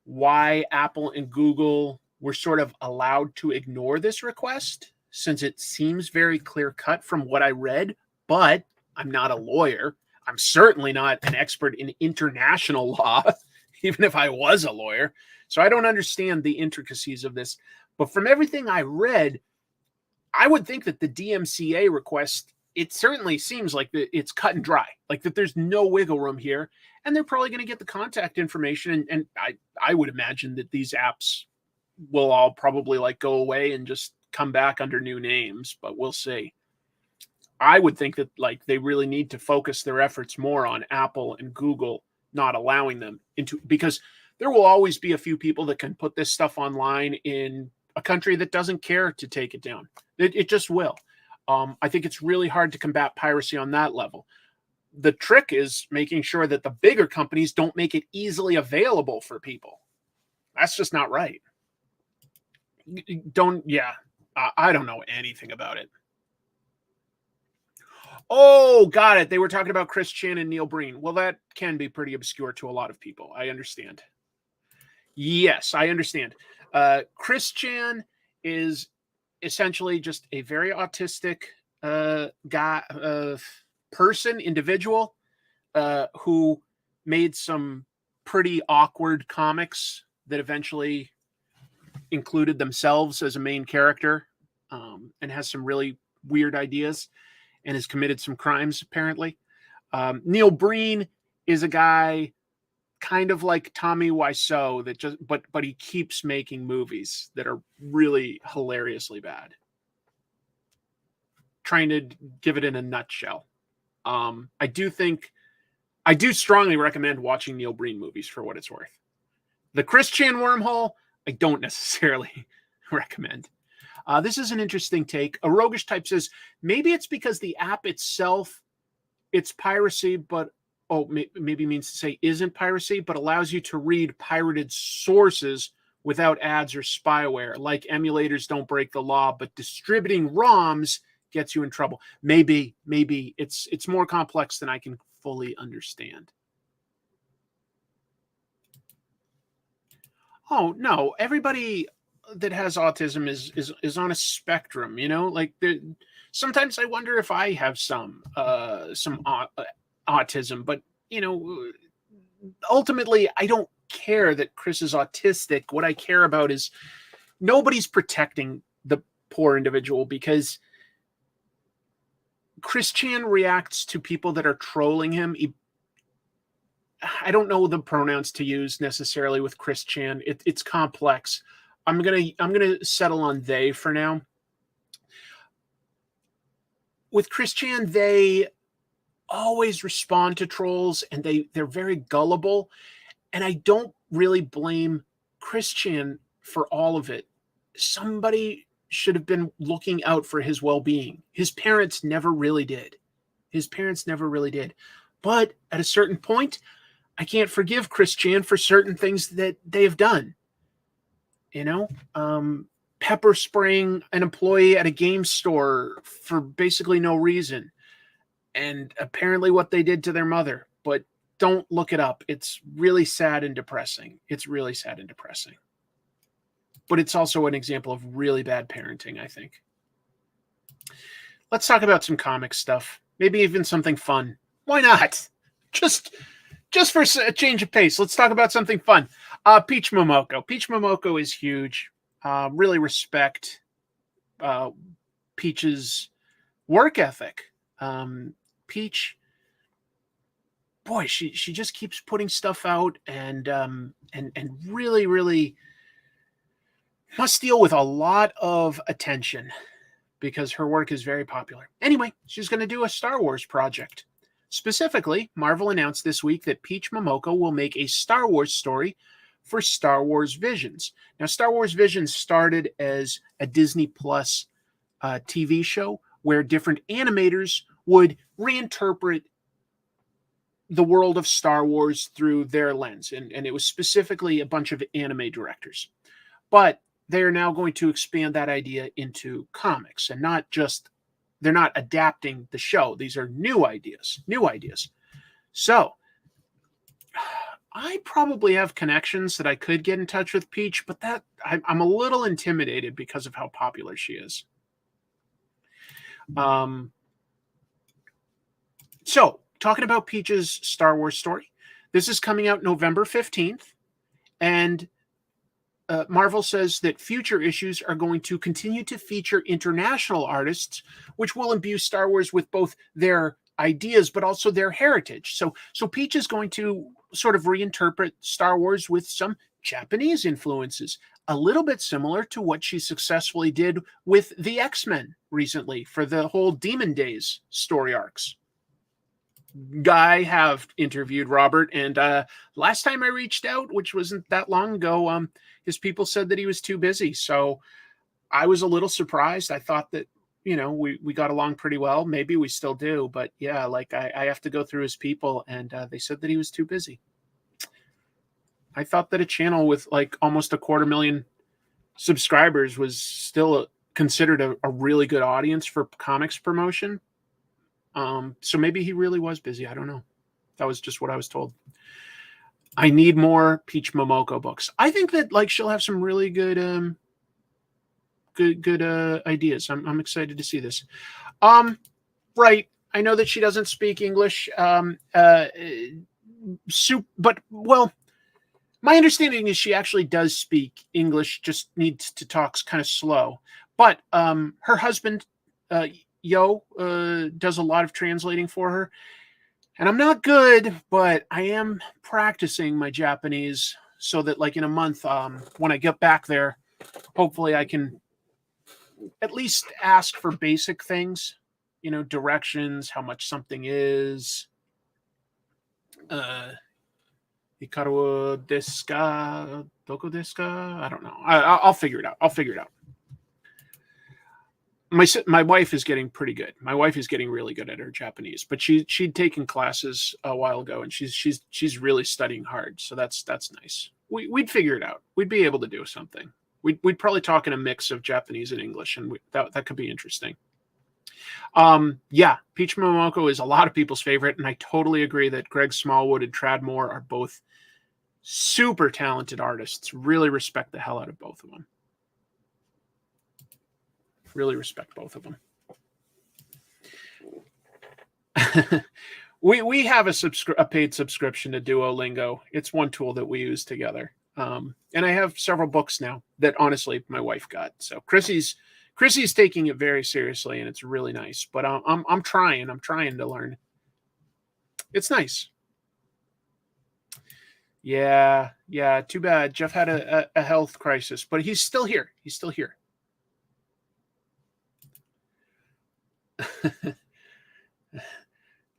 why Apple and Google were sort of allowed to ignore this request, since it seems very clear-cut from what I read, but I'm not a lawyer. I'm certainly not an expert in international law, even if I was a lawyer. So I don't understand the intricacies of this. But from everything I read, I would think that the DMCA request, it certainly seems like it's cut and dry, like that there's no wiggle room here. And they're probably going to get the contact information. And I would imagine that these apps will all probably go away and just come back under new names, but we'll see. I would think that they really need to focus their efforts more on Apple and Google not allowing them into, because there will always be a few people that can put this stuff online in a country that doesn't care to take it down. It just will. I think it's really hard to combat piracy on that level. The trick is making sure that the bigger companies don't make it easily available for people. That's just not right. I don't know anything about it. Oh, got it. They were talking about Chris Chan and Neil Breen. Well, that can be pretty obscure to a lot of people. I understand. Yes, I understand. Chris Chan is essentially just a very autistic individual who made some pretty awkward comics that eventually included themselves as a main character, and has some really weird ideas and has committed some crimes, apparently. Neil Breen is a guy kind of like Tommy Wiseau but he keeps making movies that are really hilariously bad. Trying to give it in a nutshell. I do strongly recommend watching Neil Breen movies for what it's worth. The Chris Chan wormhole, I don't necessarily recommend. This is an interesting take. A roguish type says, maybe it's because the app itself, it's piracy, but maybe means to say isn't piracy, but allows you to read pirated sources without ads or spyware. Like emulators don't break the law, but distributing ROMs gets you in trouble. Maybe it's more complex than I can fully understand. Oh no, everybody that has autism is on a spectrum, you know. Like sometimes I wonder if I have some autism, but you know, ultimately I don't care that Chris is autistic. What I care about is nobody's protecting the poor individual, because Chris Chan reacts to people that are trolling him. I don't know the pronouns to use necessarily with Chris Chan. It's complex. I'm gonna settle on they for now. With Chris Chan, they always respond to trolls, and they're very gullible. And I don't really blame Chris Chan for all of it. Somebody should have been looking out for his well-being. His parents never really did. But at a certain point, I can't forgive Chris Chan for certain things that they have done. You know, pepper spraying an employee at a game store for basically no reason. And apparently what they did to their mother. But don't look it up. It's really sad and depressing. But it's also an example of really bad parenting, I think. Let's talk about some comic stuff. Maybe even something fun. Why not? Just for a change of pace, let's talk about something fun. Peach Momoko. Peach Momoko is huge. Really respect Peach's work ethic. Peach, boy, she just keeps putting stuff out and really, really must deal with a lot of attention because her work is very popular. Anyway, she's going to do a Star Wars project. Specifically, Marvel announced this week that Peach Momoko will make a Star Wars story for Star Wars Visions. Now, Star Wars Visions started as a Disney Plus TV show where different animators would reinterpret the world of Star Wars through their lens. And it was specifically a bunch of anime directors. But they are now going to expand that idea into comics, and they're not adapting the show. These are new ideas. So I probably have connections that I could get in touch with Peach, but I'm a little intimidated because of how popular she is. So talking about Peach's Star Wars story, this is coming out November 15th, and Marvel says that future issues are going to continue to feature international artists, which will imbue Star Wars with both their ideas but also their heritage. So Peach is going to sort of reinterpret Star Wars with some Japanese influences, a little bit similar to what she successfully did with the X-Men recently for the whole Demon Days story arcs. I have interviewed Robert, and last time I reached out, which wasn't that long ago, his people said that he was too busy. So I was a little surprised. I thought that, you know, we got along pretty well. Maybe we still do, but yeah, like I have to go through his people, and they said that he was too busy. I thought that a channel with like almost 250,000 subscribers was still considered a really good audience for comics promotion. So maybe he really was busy. I don't know. That was just what I was told. I need more Peach Momoko books. I think that like she'll have some really good ideas. I'm excited to see this. Right. I know that she doesn't speak English. But well, my understanding is she actually does speak English, just needs to talk kind of slow. But her husband, Yo, does a lot of translating for her. And I'm not good, but I am practicing my Japanese so that, like, in a month, when I get back there, hopefully I can at least ask for basic things, directions, how much something is. Hikaru desu ka? Doko desu ka? I don't know. I'll figure it out. My wife is getting pretty good. My wife is getting really good at her Japanese, but she'd taken classes a while ago, and she's really studying hard. So that's nice. We'd figure it out. We'd be able to do something. We'd probably talk in a mix of Japanese and English, and that could be interesting. Yeah, Peach Momoko is a lot of people's favorite, and I totally agree that Greg Smallwood and Tradmore are both super talented artists. Really respect the hell out of both of them. Really respect both of them. we have a paid subscription to Duolingo. It's one tool that we use together. And I have several books now that honestly my wife got. So Chrissy's taking it very seriously, and it's really nice. But I'm trying to learn. It's nice. Yeah. Too bad. Jeff had a health crisis, but he's still here.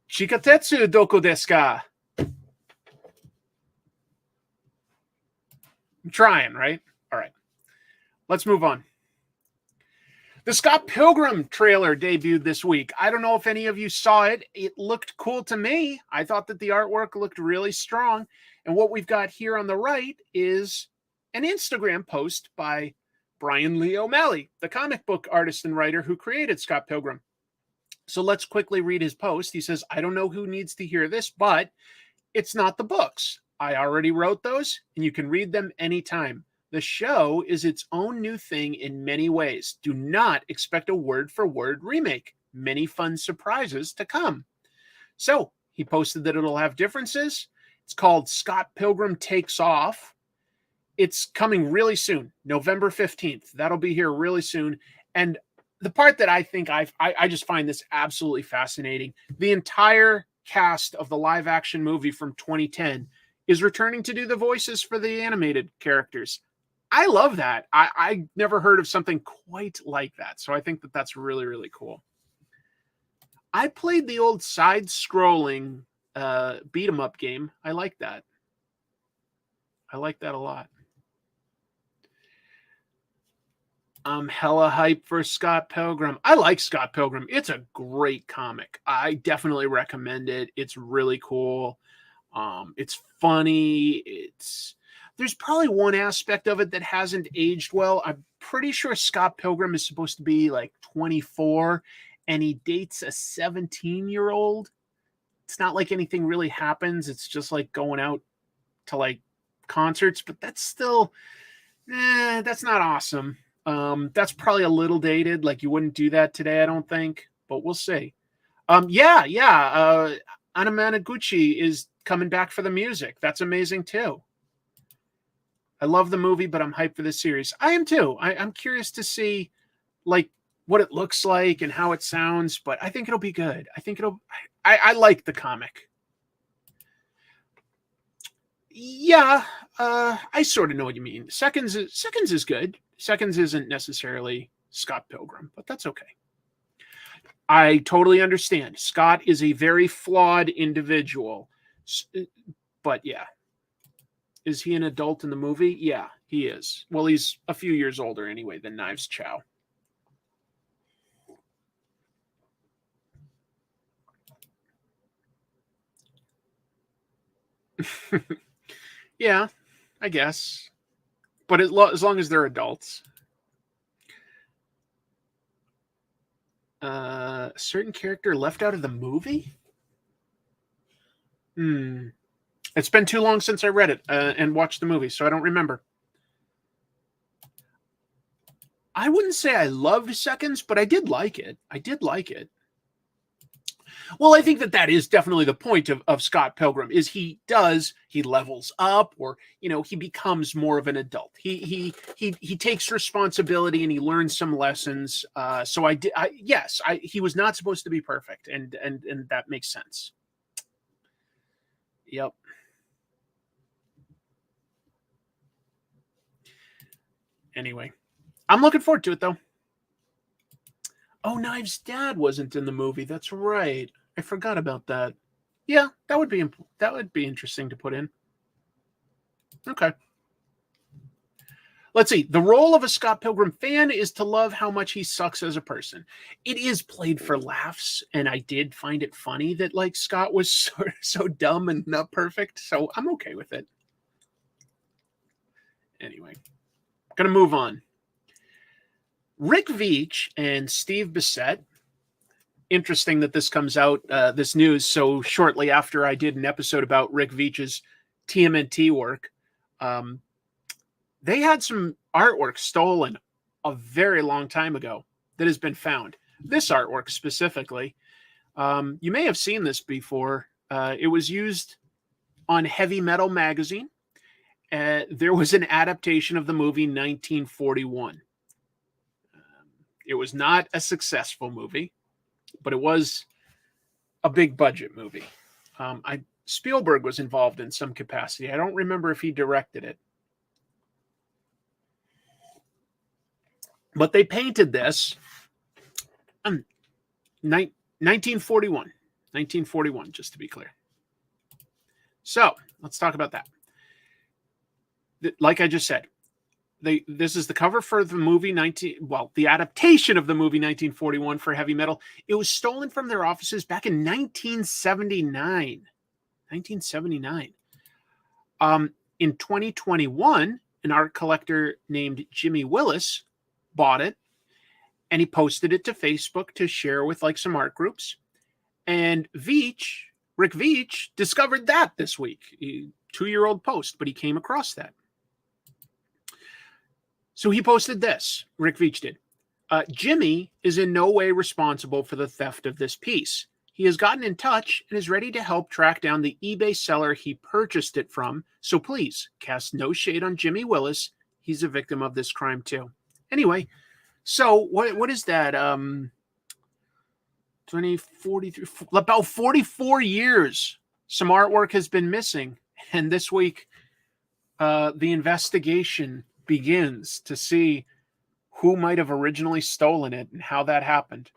Chikatetsu doko desu ka? I'm trying, right? All right. Let's move on. The Scott Pilgrim trailer debuted this week. I don't know if any of you saw it. It looked cool to me. I thought that the artwork looked really strong. And what we've got here on the right is an Instagram post by Brian Lee O'Malley, the comic book artist and writer who created Scott Pilgrim. So let's quickly read his post. He says, I don't know who needs to hear this, but it's not the books. I already wrote those, and you can read them anytime. The show is its own new thing in many ways. Do not expect a word-for-word remake. Many fun surprises to come. So he posted that it'll have differences. It's called Scott Pilgrim Takes Off. It's coming really soon, November 15th. That'll be here really soon. And the part that I think I just find this absolutely fascinating, the entire cast of the live action movie from 2010 is returning to do the voices for the animated characters. I love that. I never heard of something quite like that. So I think that that's really, really cool. I played the old side-scrolling beat 'em up game. I like that. I like that a lot. I'm hella hyped for Scott Pilgrim. I like Scott Pilgrim. It's a great comic. I definitely recommend it. It's really cool. It's funny. There's probably one aspect of it that hasn't aged well. I'm pretty sure Scott Pilgrim is supposed to be like 24, and he dates a 17-year-old. It's not like anything really happens. It's just like going out to like concerts, but that's still, that's not awesome. That's probably a little dated. Like you wouldn't do that today, I don't think, but we'll see. Anna Managuchi is coming back for the music. That's amazing too. I love the movie, but I'm hyped for this series. I am too. I'm curious to see like what it looks like and how it sounds, but I think it'll be good. I like the comic. Yeah, I sort of know what you mean. Seconds is good. Seconds isn't necessarily Scott Pilgrim, but that's okay. I totally understand. Scott is a very flawed individual, but yeah. Is he an adult in the movie? Yeah, he is. Well, he's a few years older anyway than Knives Chow. Yeah, I guess. but as long as they're adults. A certain character left out of the movie? It's been too long since I read it and watched the movie, so I don't remember. I wouldn't say I loved Seconds, but I did like it. Well, I think that is definitely the point of Scott Pilgrim, is he levels up, or he becomes more of an adult. He takes responsibility and he learns some lessons. So he was not supposed to be perfect, and that makes sense. Yep. Anyway, I'm looking forward to it though. Oh, Knives' dad wasn't in the movie. That's right. I forgot about that. Yeah, that would be interesting to put in. Okay. Let's see. The role of a Scott Pilgrim fan is to love how much he sucks as a person. It is played for laughs, and I did find it funny that Scott was so dumb and not perfect. So I'm okay with it. Anyway, gonna move on. Rick Veitch and Steve Bissette. Interesting that this comes out, this news, so shortly after I did an episode about Rick Veitch's TMNT work. They had some artwork stolen a very long time ago that has been found. This artwork specifically, you may have seen this before. It was used on Heavy Metal magazine. There was an adaptation of the movie 1941. It was not a successful movie, but it was a big budget movie. Spielberg was involved in some capacity. I don't remember if he directed it. But they painted this 1941. 1941, just to be clear. So let's talk about that. Like I just said, this is the cover for the movie the adaptation of the movie 1941 for Heavy Metal. It was stolen from their offices back in 1979. 1979. In 2021, an art collector named Jimmy Willis bought it, and he posted it to Facebook to share with some art groups. And Rick Veitch, discovered that this week. A 2-year-old post, but he came across that. So he posted this. Rick Veitch did. Jimmy is in no way responsible for the theft of this piece. He has gotten in touch and is ready to help track down the eBay seller he purchased it from. So please cast no shade on Jimmy Willis. He's a victim of this crime too. Anyway, so what is that? 43, about 44 years. Some artwork has been missing, and this week, the investigation begins to see who might have originally stolen it and how that happened.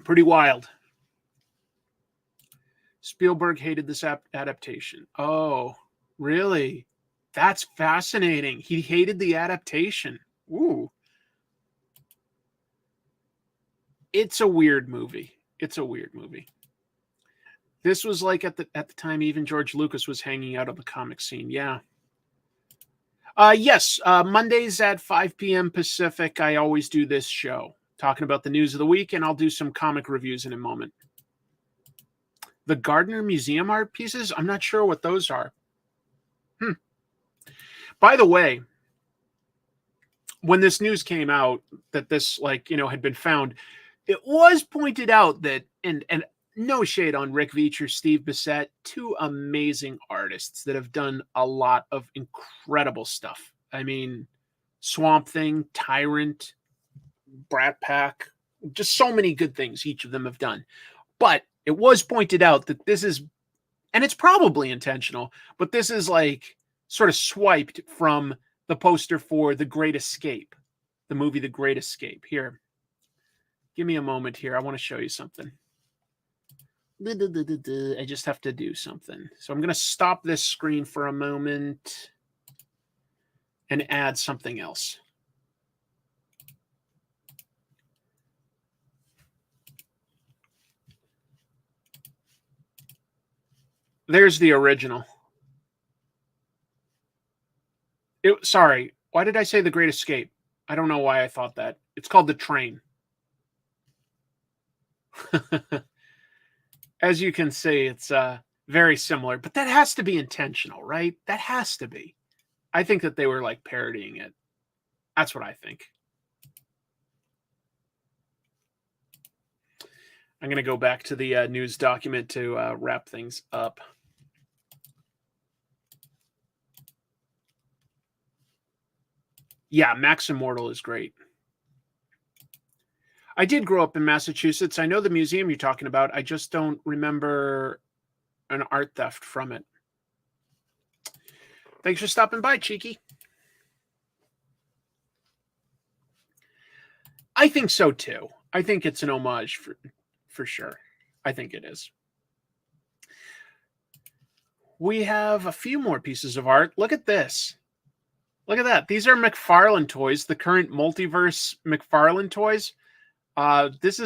Pretty wild. Spielberg hated this adaptation. Oh, really? That's fascinating. He hated the adaptation. Ooh. It's a weird movie. This was at the time even George Lucas was hanging out on the comic scene. Yeah. Yes. Mondays at 5 p.m. Pacific, I always do this show, talking about the news of the week, and I'll do some comic reviews in a moment. The Gardner Museum art pieces, I'm not sure what those are. By the way, when this news came out that this had been found, it was pointed out that, and no shade on Rick Veitch or Steve Bissette, two amazing artists that have done a lot of incredible stuff. I mean, Swamp Thing, Tyrant, Brat Pack, just so many good things each of them have done. But it was pointed out that this is, and it's probably intentional, but this is sort of swiped from the poster for The Great Escape, the movie The Great Escape. Here, give me a moment here. I want to show you something. I just have to do something. So I'm going to stop this screen for a moment and add something else. There's the original. Sorry, why did I say The Great Escape? I don't know why I thought that. It's called The Train. As you can see, it's very similar, but that has to be intentional, right? That has to be. I think that they were like parodying it. That's what I think. I'm going to go back to the news document to wrap things up. Yeah, Max Immortal is great. I did grow up in Massachusetts. I know the museum you're talking about. I just don't remember an art theft from it. Thanks for stopping by, Cheeky. I think so, too. I think it's an homage for sure. I think it is. We have a few more pieces of art. Look at this. Look at that. These are McFarlane toys, the current multiverse McFarlane toys. This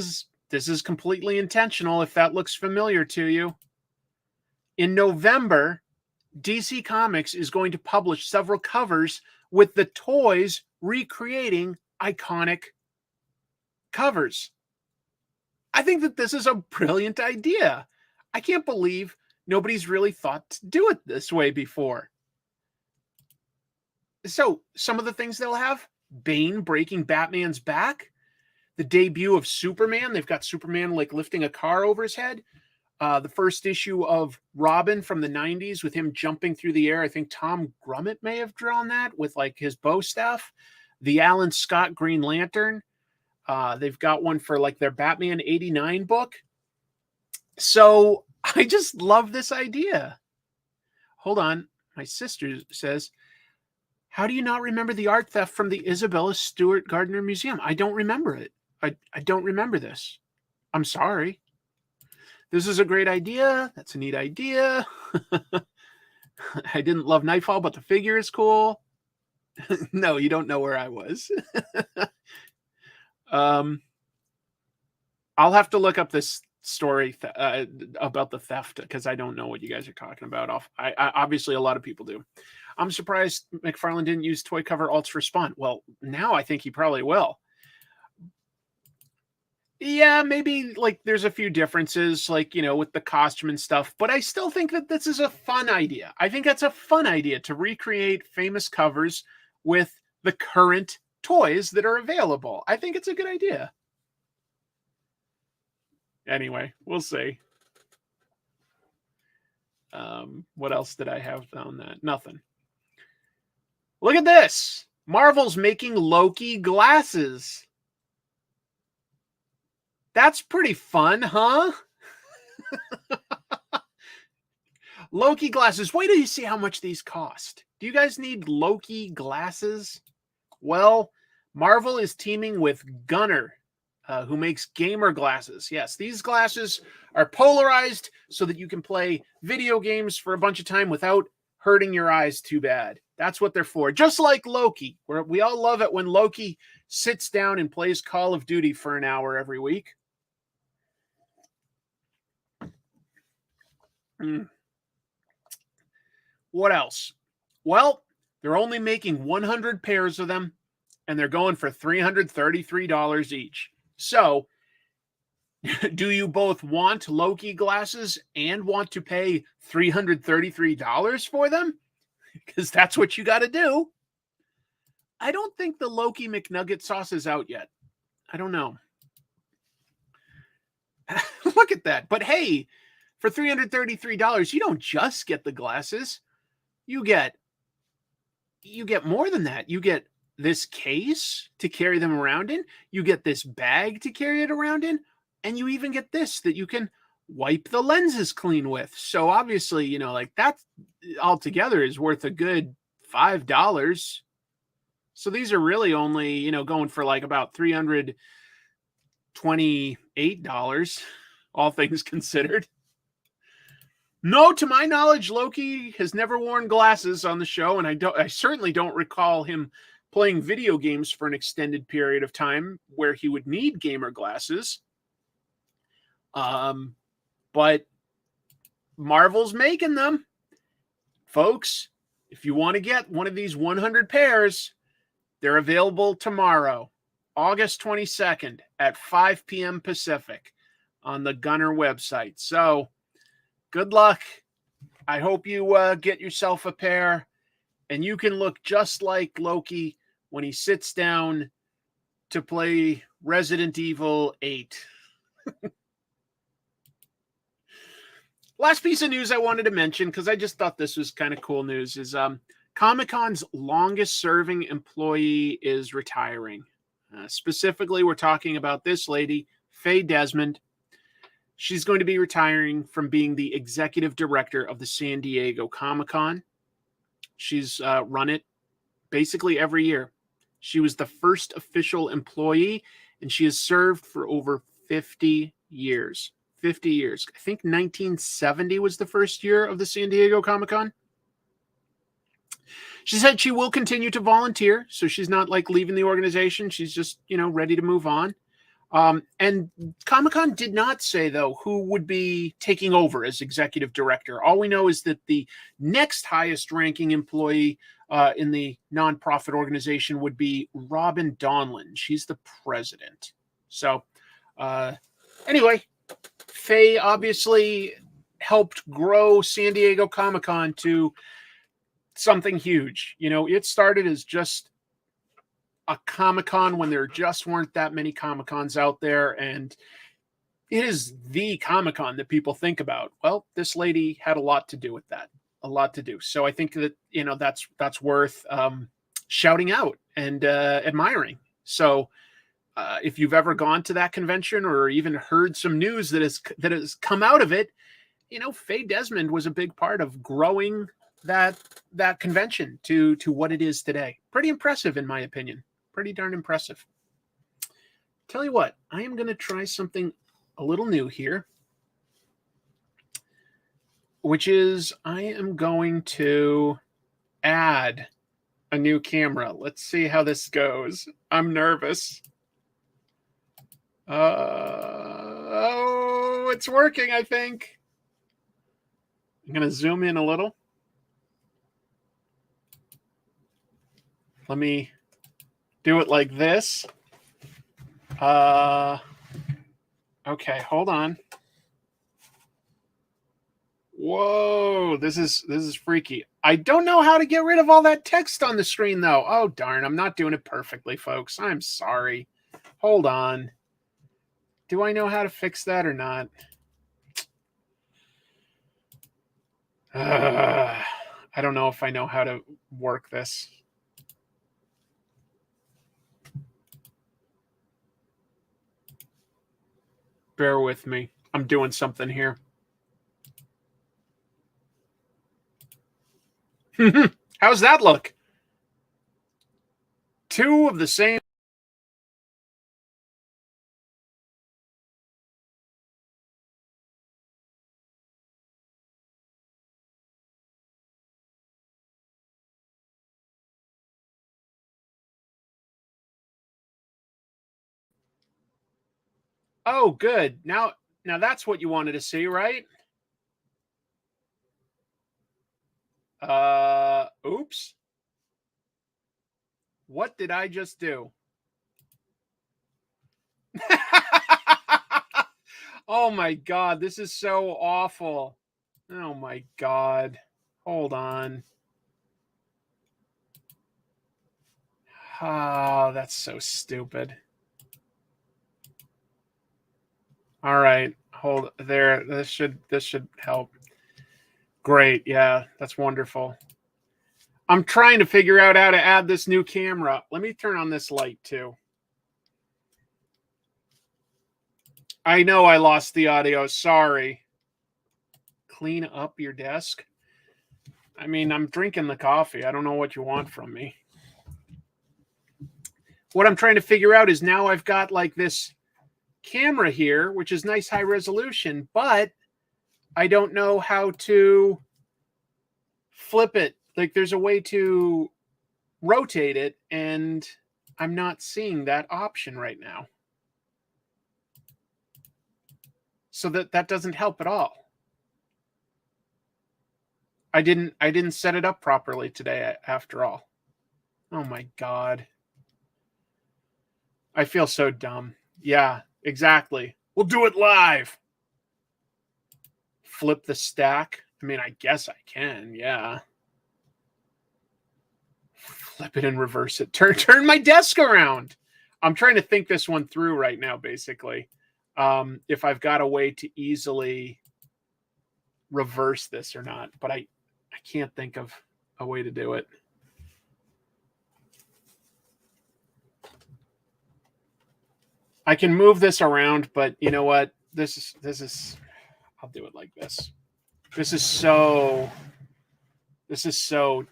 is completely intentional, if that looks familiar to you. In November, DC Comics is going to publish several covers with the toys recreating iconic covers. I think that this is a brilliant idea. I can't believe nobody's really thought to do it this way before. So, some of the things they'll have: Bane breaking Batman's back, the debut of Superman. They've got Superman like lifting a car over his head. The first issue of Robin from the 90s with him jumping through the air. I think Tom Grummett may have drawn that with like his bow staff. The Alan Scott Green Lantern. They've got one for like their Batman 89 book. So I just love this idea. Hold on. My sister says, how do you not remember the art theft from the Isabella Stewart Gardner Museum? I don't remember it. I don't remember this. I'm sorry. This is a great idea. That's a neat idea. I didn't love Nightfall, but the figure is cool. No, you don't know where I was. I'll have to look up this story about the theft because I don't know what you guys are talking about. I obviously a lot of people do. I'm surprised McFarlane didn't use toy cover alts for Spawn. Well, now I think he probably will. Yeah, maybe like there's a few differences, like, you know, with the costume and stuff, but I still think that this is a fun idea. I think that's a fun idea to recreate famous covers with the current toys that are available. I think it's a good idea. Anyway, we'll see. What else did I have on that? Nothing. Look at this. Marvel's making Loki glasses. That's pretty fun, huh? Loki glasses. Wait till you see how much these cost. Do you guys need Loki glasses? Well, Marvel is teaming with Gunn, who makes gamer glasses. Yes, these glasses are polarized so that you can play video games for a bunch of time without hurting your eyes too bad. That's what they're for. Just like Loki, where we all love it when Loki sits down and plays Call of Duty for an hour every week. What else? Well, they're only making 100 pairs of them, and they're going for $333 each. So, do you both want Loki glasses and want to pay $333 for them? Because that's what you got to do. I don't think the Loki McNugget sauce is out yet. I don't know. Look at that. But hey, for $333, you don't just get the glasses. You get more than that. You get this case to carry them around in. You get this bag to carry it around in. And you even get this that you can wipe the lenses clean with. So obviously, you know, like that altogether is worth a good $5. So these are really only, you know, going for like about $328, all things considered. No, to my knowledge, Loki has never worn glasses on the show, and I certainly don't recall him playing video games for an extended period of time where he would need gamer glasses. But Marvel's making them. Folks, If you want to get one of these 100 pairs, they're available tomorrow, August 22nd at 5 p.m. Pacific on the Gunner website. So good luck. I hope you get yourself a pair, and you can look just like Loki when he sits down to play Resident Evil 8. Last piece of news I wanted to mention, because I just thought this was kind of cool news, is Comic-Con's longest-serving employee is retiring. Specifically, we're talking about this lady, Faye Desmond. She's going to be retiring from being the executive director of the San Diego Comic-Con. She's run it basically every year. She was the first official employee, and she has served for over 50 years. 50 years. I think 1970 was the first year of the San Diego Comic-Con. She said she will continue to volunteer, so she's not like leaving the organization. She's just, ready to move on. And Comic-Con did not say, though, who would be taking over as executive director. All we know is that the next highest ranking employee in the nonprofit organization would be Robin Donlin. She's the president. So anyway, Faye obviously helped grow San Diego Comic-Con to something huge. It started as just a Comic-Con when there just weren't that many Comic-Cons out there, and it is the Comic-Con that people think about. Well, this lady had a lot to do with that, a lot to do. So I think that, that's worth shouting out and admiring. So if you've ever gone to that convention or even heard some news that has come out of it, Faye Desmond was a big part of growing that convention to what it is today. Pretty impressive, in my opinion. Pretty darn impressive. Tell you what, I am going to try something a little new here, which is I am going to add a new camera. Let's see how this goes. I'm nervous. Oh, it's working, I think. I'm going to zoom in a little. Let me do it like this. Okay, hold on. Whoa, this is freaky. I don't know how to get rid of all that text on the screen, though. Oh, darn, I'm not doing it perfectly, folks. I'm sorry. Hold on. Do I know how to fix that or not? I don't know if I know how to work this. Bear with me. I'm doing something here. How's that look? Two of the same. Oh, good. Now that's what you wanted to see, right? Oops. What did I just do? Oh my God, this is so awful. Oh my God. Hold on. Oh, that's so stupid. All right, hold there. This should help. Great. Yeah, that's wonderful. I'm trying to figure out how to add this new camera. Let me turn on this light too. I know I lost the audio. Sorry. Clean up your desk. I mean, I'm drinking the coffee. I don't know what you want from me. What I'm trying to figure out is now I've got like this camera here, which is nice high resolution, but I don't know how to flip it. Like there's a way to rotate it, and I'm not seeing that option right now. So that doesn't help at all. I didn't set it up properly today after all. Oh my God. I feel so dumb. Yeah, exactly. We'll do it live. Flip the stack. I mean, I guess I can. Yeah. Flip it and reverse it. Turn my desk around. I'm trying to think this one through right now, basically. If I've got a way to easily reverse this or not, but I can't think of a way to do it. I can move this around, but you know what? This is I'll do it like this. This is so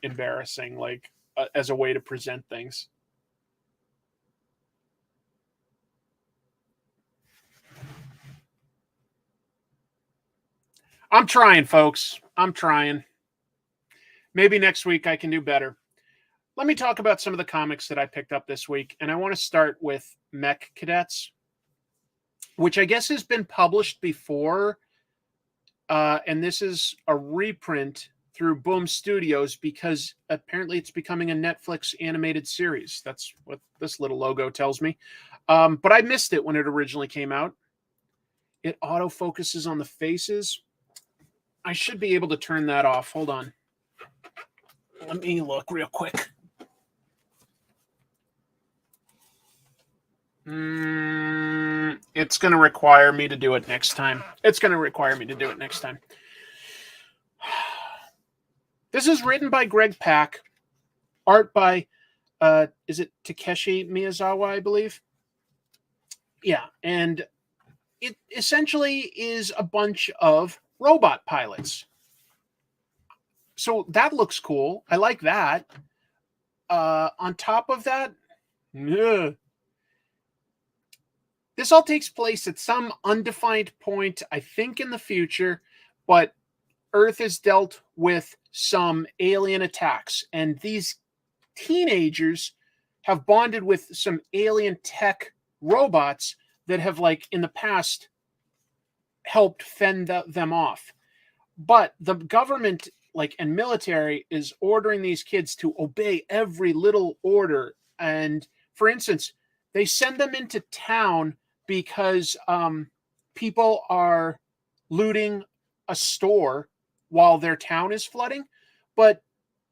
embarrassing, like as a way to present things. I'm trying, folks. I'm trying. Maybe next week I can do better. Let me talk about some of the comics that I picked up this week, and I want to start with Mech Cadets, which I guess has been published before, and this is a reprint through Boom Studios because apparently it's becoming a Netflix animated series. That's what this little logo tells me. But I missed it when it originally came out. It auto-focuses on the faces. I should be able to turn that off. Hold on. Let me look real quick. It's going to require me to do it next time. This is written by Greg Pak, art by, is it Takeshi Miyazawa, I believe? Yeah, and it essentially is a bunch of robot pilots. So that looks cool. I like that. On top of that, this all takes place at some undefined point, I think, in the future, but Earth is dealt with some alien attacks, and these teenagers have bonded with some alien tech robots that have, like, in the past helped fend them off. But the government, like, and military is ordering these kids to obey every little order. And for instance, they send them into town because people are looting a store while their town is flooding. But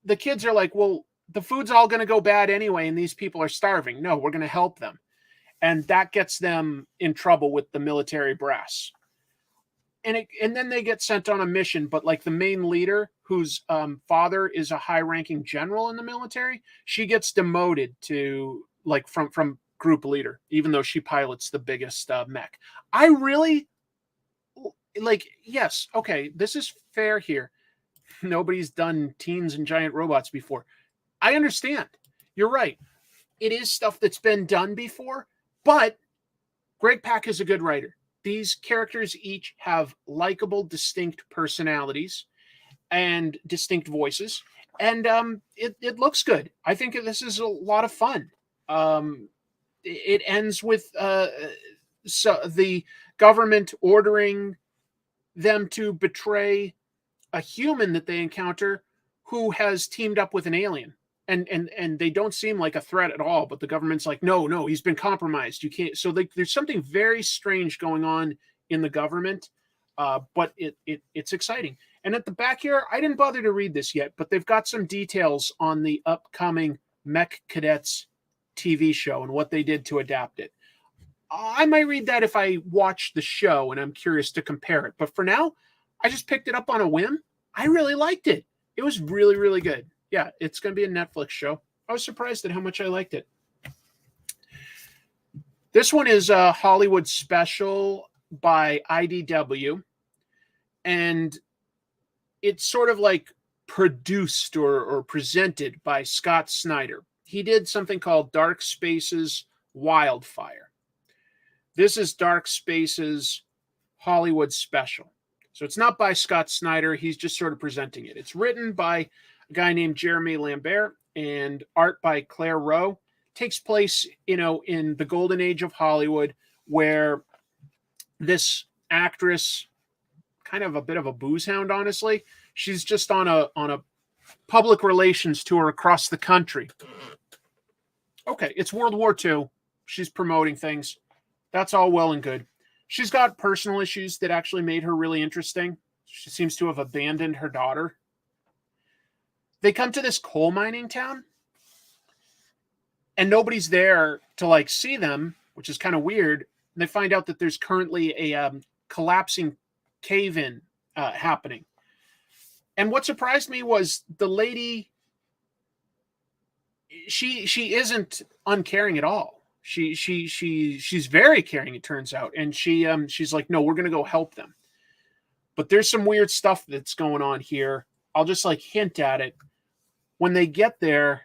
the kids are like, well, the food's all going to go bad anyway, and these people are starving. No, we're going to help them. And that gets them in trouble with the military brass. And then they get sent on a mission, but like the main leader, whose father is a high-ranking general in the military, she gets demoted to, like, from group leader, even though she pilots the biggest mech. I really, like, yes, okay, this is fair here. Nobody's done teens and giant robots before. I understand. You're right. It is stuff that's been done before, but Greg Pak is a good writer. These characters each have likable, distinct personalities and distinct voices, and it looks good. I think this is a lot of fun. It ends with so the government ordering them to betray a human that they encounter who has teamed up with an alien. And they don't seem like a threat at all, but the government's like, no, he's been compromised. You can't. So there's something very strange going on in the government, but it's exciting. And at the back here, I didn't bother to read this yet, but they've got some details on the upcoming Mech Cadets TV show and what they did to adapt it. I might read that if I watch the show and I'm curious to compare it. But for now, I just picked it up on a whim. I really liked it. It was really, really good. Yeah, it's going to be a Netflix show. I was surprised at how much I liked it. This one is a Hollywood special by IDW, and it's sort of like produced or presented by Scott Snyder. He did something called Dark Spaces Wildfire. This is Dark Spaces Hollywood special. So it's not by Scott Snyder. He's just sort of presenting it. It's written by a guy named Jeremy Lambert and art by Claire Rowe. Takes place, in the golden age of Hollywood, where this actress, kind of a bit of a booze hound, honestly, She's just on a public relations tour across the country. Okay, it's World War II. She's promoting things. That's all well and good. She's got personal issues that actually made her really interesting. She seems to have abandoned her daughter. They come to this coal mining town, and nobody's there to like see them, which is kind of weird. And they find out that there's currently a collapsing cave-in happening. And what surprised me was the lady. She isn't uncaring at all. She's very caring, it turns out. And she's like, no, we're gonna go help them. But there's some weird stuff that's going on here. I'll just like hint at it. When they get there,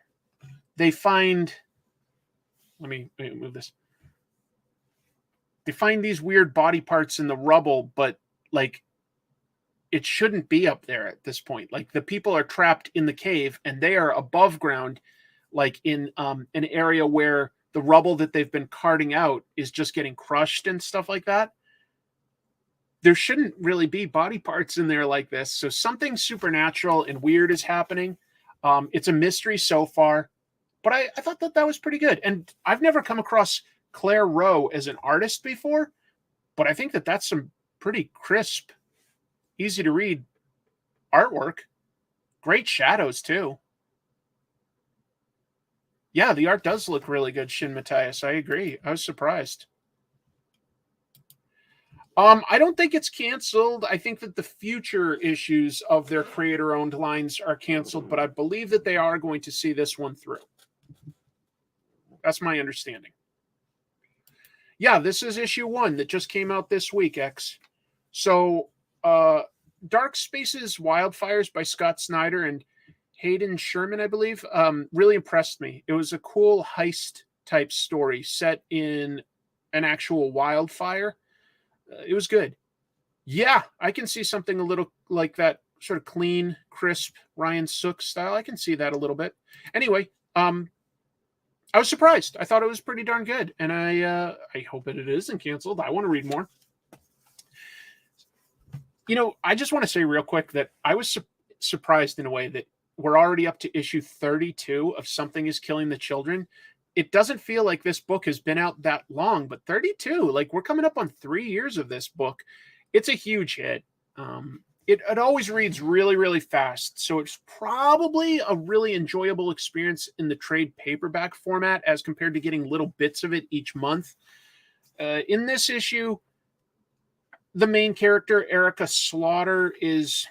they find. Let me move this. They find these weird body parts in the rubble, but like it shouldn't be up there at this point. Like the people are trapped in the cave and they are above ground, like in an area where the rubble that they've been carting out is just getting crushed and stuff like that. There shouldn't really be body parts in there like this. So something supernatural and weird is happening. It's a mystery so far, but I thought that was pretty good. And I've never come across Claire Rowe as an artist before, but I think that that's some pretty crisp, easy to read artwork. Great shadows too. Yeah, the art does look really good, Shin Matthias. I agree. I was surprised. I don't think it's canceled. I think that the future issues of their creator-owned lines are canceled, but I believe that they are going to see this one through. That's my understanding. Yeah, this is issue 1 that just came out this week, X. So, Dark Spaces Wildfires by Scott Snyder and Hayden Sherman, I believe, really impressed me. It was a cool heist-type story set in an actual wildfire. It was good. Yeah, I can see something a little like that sort of clean, crisp Ryan Sook style. I can see that a little bit. Anyway, I was surprised. I thought it was pretty darn good, and I hope that it isn't canceled. I want to read more. You know, I just want to say real quick that I was surprised in a way that we're already up to issue 32 of Something is Killing the Children. It doesn't feel like this book has been out that long, but 32, like we're coming up on 3 years of this book. It's a huge hit. It always reads really, really fast. So it's probably a really enjoyable experience in the trade paperback format as compared to getting little bits of it each month. In this issue, the main character, Erica Slaughter, is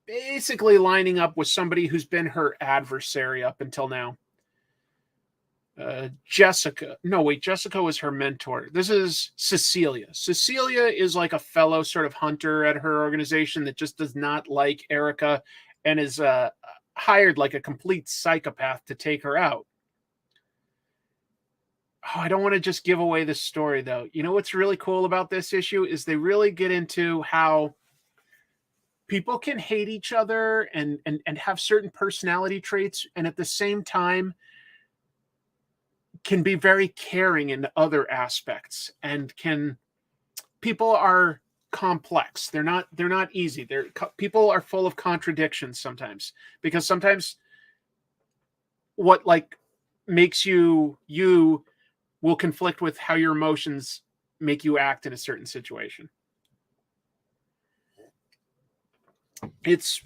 basically lining up with somebody who's been her adversary up until now. Jessica was her mentor. This is Cecilia. Cecilia is like a fellow sort of hunter at her organization that just does not like Erica and is hired like a complete psychopath to take her out. Oh, I don't want to just give away the story though. You know what's really cool about this issue is they really get into how people can hate each other and have certain personality traits, and at the same time can be very caring in other aspects, and people are complex. They're not easy. People are full of contradictions sometimes, because sometimes what like makes you will conflict with how your emotions make you act in a certain situation. It's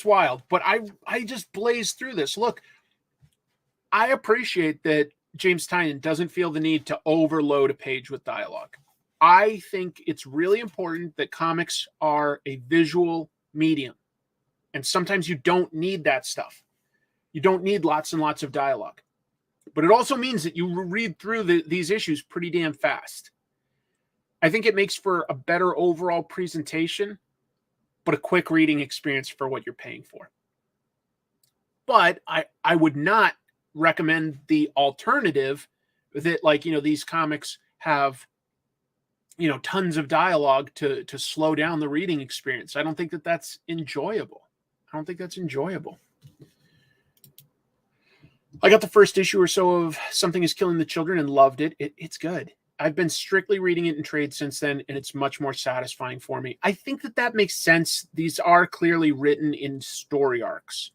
wild, but I just blazed through this. Look, I appreciate that James Tynion doesn't feel the need to overload a page with dialogue. I think it's really important that comics are a visual medium. And sometimes you don't need that stuff. You don't need lots and lots of dialogue. But it also means that you read through these issues pretty damn fast. I think it makes for a better overall presentation, but a quick reading experience for what you're paying for. But I would not recommend the alternative that, like, you know, these comics have, you know, tons of dialogue to slow down the reading experience. I don't think that that's enjoyable. I got the first issue or so of Something is Killing the Children and loved it. It's good. I've been strictly reading it in trade since then, and it's much more satisfying for me. I think that makes sense. These are clearly written in story arcs.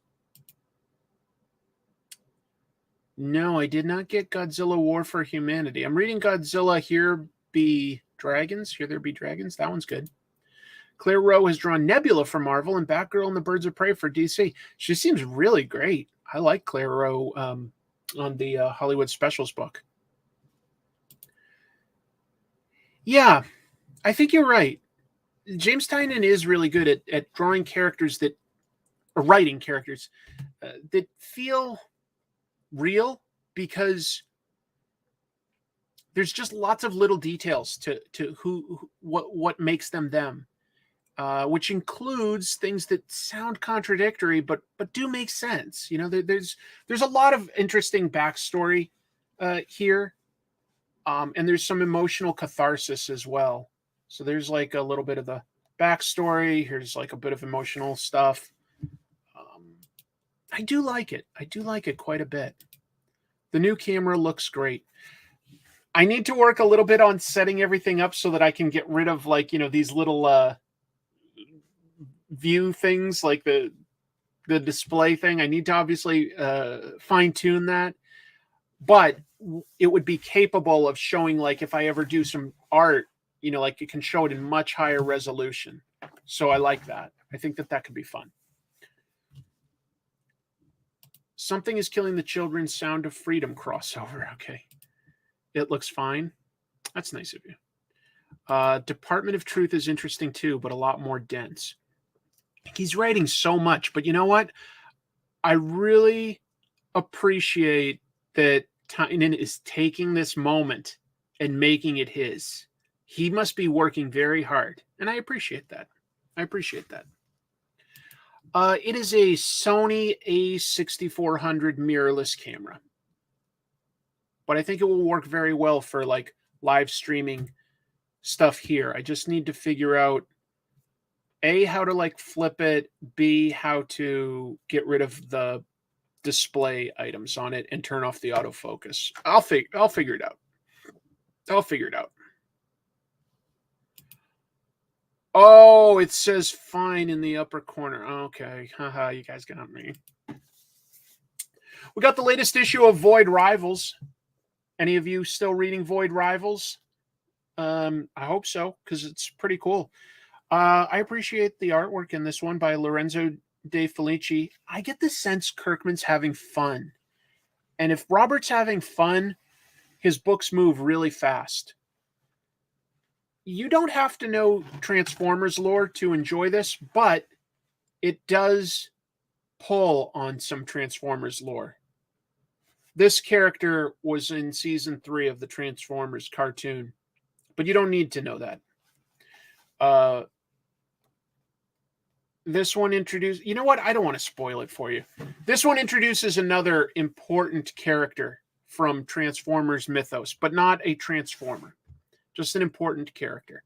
No, I did not get Godzilla War for Humanity. I'm reading Godzilla Here Be Dragons. Here There Be Dragons. That one's good. Claire Rowe has drawn Nebula for Marvel and Batgirl and the Birds of Prey for DC. She seems really great. I like Claire Rowe on the Hollywood Specials book. Yeah, I think you're right. James Tynion is really good at drawing characters or writing characters that feel real, because there's just lots of little details to what makes them, which includes things that sound contradictory but do make sense. There's a lot of interesting backstory here, and there's some emotional catharsis as well. So there's like a little bit of the backstory. Here's like a bit of emotional stuff. I do like it. I do like it quite a bit. The new camera looks great. I need to work a little bit on setting everything up so that I can get rid of these little view things, like the display thing. I need to obviously fine tune that, but it would be capable of showing, like, if I ever do some art, like it can show it in much higher resolution. So I like that. I think that could be fun. Something is Killing the Children Sound of Freedom crossover. Okay. It looks fine. That's nice of you. Department of Truth is interesting too, but a lot more dense. He's writing so much, but you know what? I really appreciate that Tynion is taking this moment and making it his. He must be working very hard, and I appreciate that. It is a Sony A6400 mirrorless camera, but I think it will work very well for like live streaming stuff here. I just need to figure out A, how to like flip it, B, how to get rid of the display items on it and turn off the autofocus. I'll figure it out. Oh, it says fine in the upper corner. Okay. Haha, you guys got me. We got the latest issue of Void Rivals. Any of you still reading Void Rivals? I hope so, because it's pretty cool. I appreciate the artwork in this one by Lorenzo de Felici. I get the sense Kirkman's having fun. And if Robert's having fun, his books move really fast. You don't have to know Transformers lore to enjoy this, but it does pull on some Transformers lore. This character was in season 3 of the Transformers cartoon, but you don't need to know that. This one introduces... You know what? I don't want to spoil it for you. This one introduces another important character from Transformers mythos, but not a Transformer. Just an important character.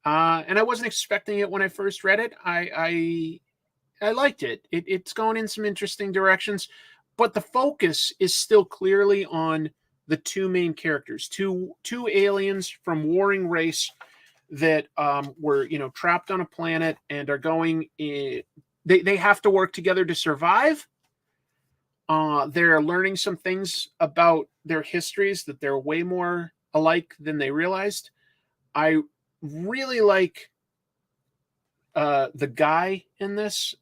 And I wasn't expecting it when I first read it. I liked it. It's going in some interesting directions, but the focus is still clearly on the two main characters, two aliens from warring race that were trapped on a planet and are going in, they have to work together to survive. They're learning some things about their histories that they're way more alike than they realized. I really like the guy in this,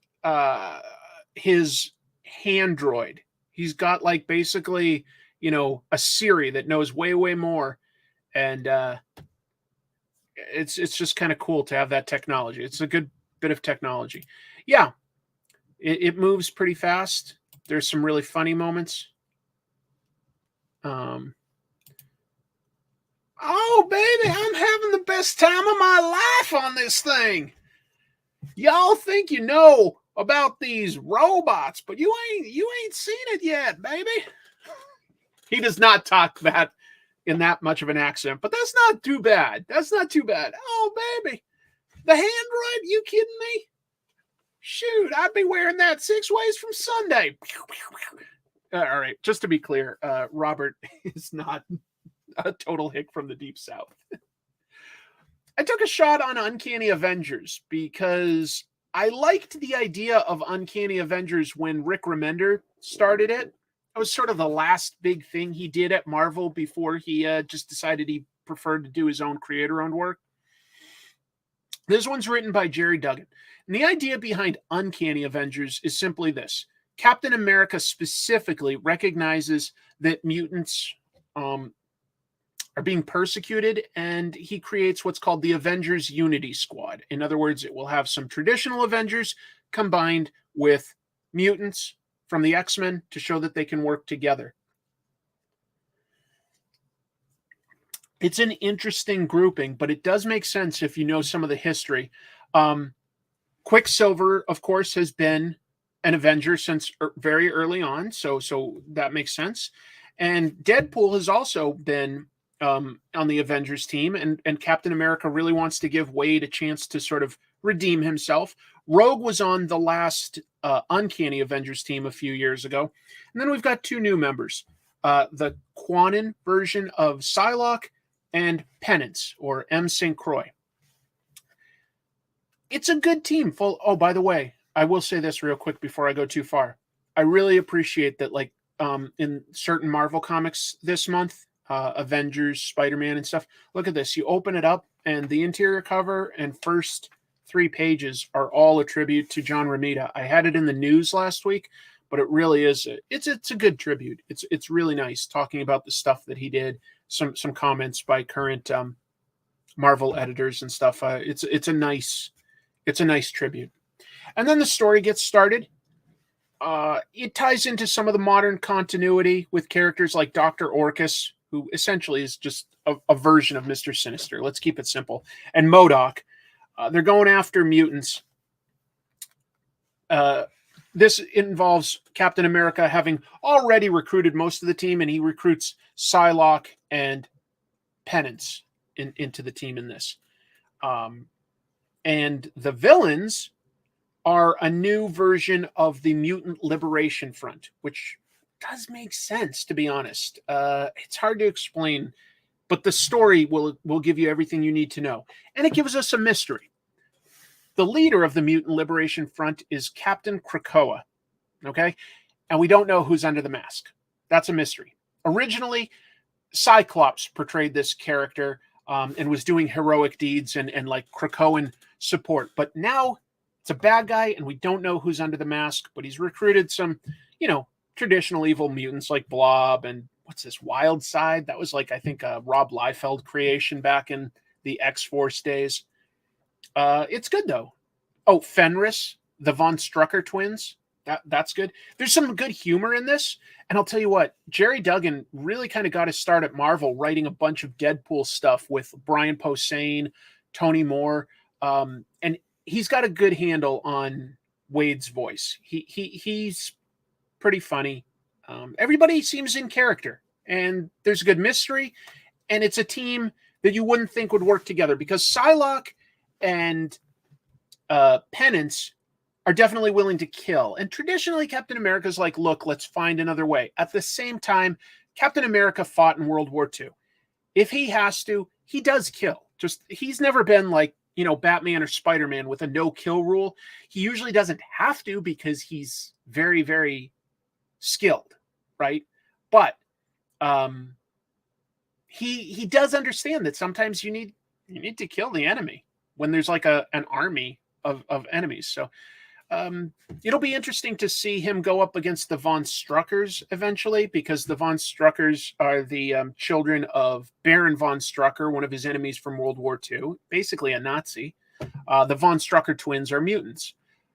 his hand droid. He's got like basically, a Siri that knows way more. And it's just kind of cool to have that technology. It's a good bit of technology. Yeah, it moves pretty fast. There's some really funny moments. Oh, baby, I'm having the best time of my life on this thing. Y'all think you know about these robots, but you ain't seen it yet, baby. He does not talk that in that much of an accent, but that's not too bad. Oh, baby, the hand droid? You kidding me? Shoot, I'd be wearing that 6 ways from Sunday. All right, just to be clear, Robert is not A total hick from the deep south. I took a shot on Uncanny Avengers because I liked the idea of Uncanny Avengers when Rick Remender started it. It was sort of the last big thing he did at Marvel before he just decided he preferred to do his own creator-owned work. This one's written by Gerry Duggan. And the idea behind Uncanny Avengers is simply this. Captain America specifically recognizes that mutants are being persecuted, and he creates what's called the Avengers Unity Squad. In other words, it will have some traditional Avengers combined with mutants from the X-Men to show that they can work together. It's an interesting grouping, but it does make sense if you know some of the history. Quicksilver, of course, has been an Avenger since very early on, so that makes sense. And Deadpool has also been on the Avengers team, and Captain America really wants to give Waid a chance to sort of redeem himself. Rogue was on the last Uncanny Avengers team a few years ago. And then we've got two new members, the Quanon version of Psylocke and Penance, or M. St. Croix. It's a good team. Oh, by the way, I will say this real quick before I go too far. I really appreciate that, like, in certain Marvel comics this month, Avengers, Spider-Man and stuff, look at this. You open it up, and the interior cover and first 3 pages are all a tribute to John Romita. I had it in the news last week, but it really is. It's a good tribute. It's really nice talking about the stuff that he did. Some comments by current Marvel editors and stuff. It's a nice tribute. And then the story gets started. It ties into some of the modern continuity with characters like Dr. Orcus, who essentially is just a version of Mr. Sinister. Let's keep it simple. And MODOK. They're going after mutants. This involves Captain America having already recruited most of the team, and he recruits Psylocke and Penance into the team in this. And the villains are a new version of the Mutant Liberation Front, which does make sense, to be honest. It's hard to explain, but the story will give you everything you need to know. And it gives us a mystery. The leader of the Mutant Liberation Front is Captain Krakoa, okay? And we don't know who's under the mask. That's a mystery. Originally, Cyclops portrayed this character and was doing heroic deeds and like Krakoan support. But now it's a bad guy, and we don't know who's under the mask, but he's recruited some, traditional evil mutants like Blob and what's this, Wild Side? That was like, I think, a Rob Liefeld creation back in the X-Force days. It's good, though. Oh, Fenris, the Von Strucker twins. That's good. There's some good humor in this. And I'll tell you what, Gerry Duggan really kind of got his start at Marvel writing a bunch of Deadpool stuff with Brian Posehn, Tony Moore. And he's got a good handle on Waid's voice. He's pretty funny. Everybody seems in character. And there's a good mystery. And it's a team that you wouldn't think would work together, because Psylocke and Penance are definitely willing to kill. And traditionally, Captain America's like, look, let's find another way. At the same time, Captain America fought in World War II. If he has to, he does kill. Just, he's never been like, Batman or Spider-Man with a no-kill rule. He usually doesn't have to because he's very, very skilled, right? But he does understand that sometimes you need to kill the enemy when there's like an army of enemies. So it'll be interesting to see him go up against the Von Struckers eventually, because the Von Struckers are the children of Baron von Strucker, one of his enemies from World War II, basically a Nazi. The Von Strucker twins are mutants.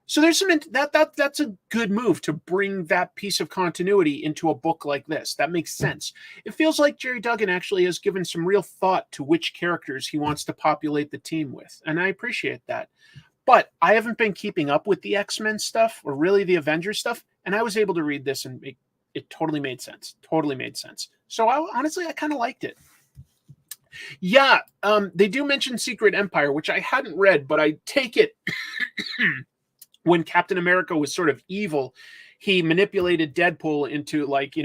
So there's some that's a good move to bring that piece of continuity into a book like this. That makes sense. It feels like Gerry Duggan actually has given some real thought to which characters he wants to populate the team with, and I appreciate that. But I haven't been keeping up with the X-Men stuff, or really the Avengers stuff, and I was able to read this, and it totally made sense. Totally made sense. So honestly, I kind of liked it. Yeah, they do mention Secret Empire, which I hadn't read, but I take it when Captain America was sort of evil, he manipulated Deadpool into, like,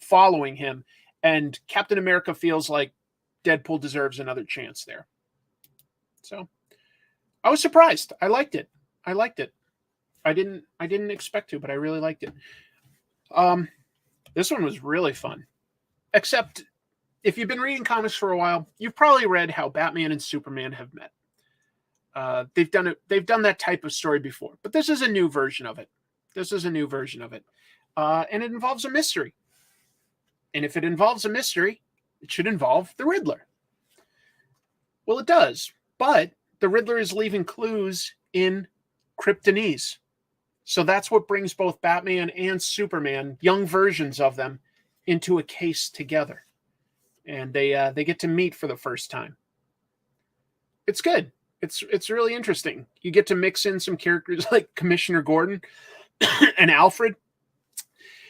following him. And Captain America feels like Deadpool deserves another chance there. So I was surprised. I liked it. I didn't expect to, but I really liked it. This one was really fun. Except if you've been reading comics for a while, you've probably read how Batman and Superman have met. They've done that type of story before, but this is a new version of it. And it involves a mystery. And if it involves a mystery, it should involve the Riddler. Well, it does, but the Riddler is leaving clues in Kryptonese. So that's what brings both Batman and Superman, young versions of them, into a case together. And they get to meet for the first time. It's good. It's really interesting. You get to mix in some characters like Commissioner Gordon and Alfred.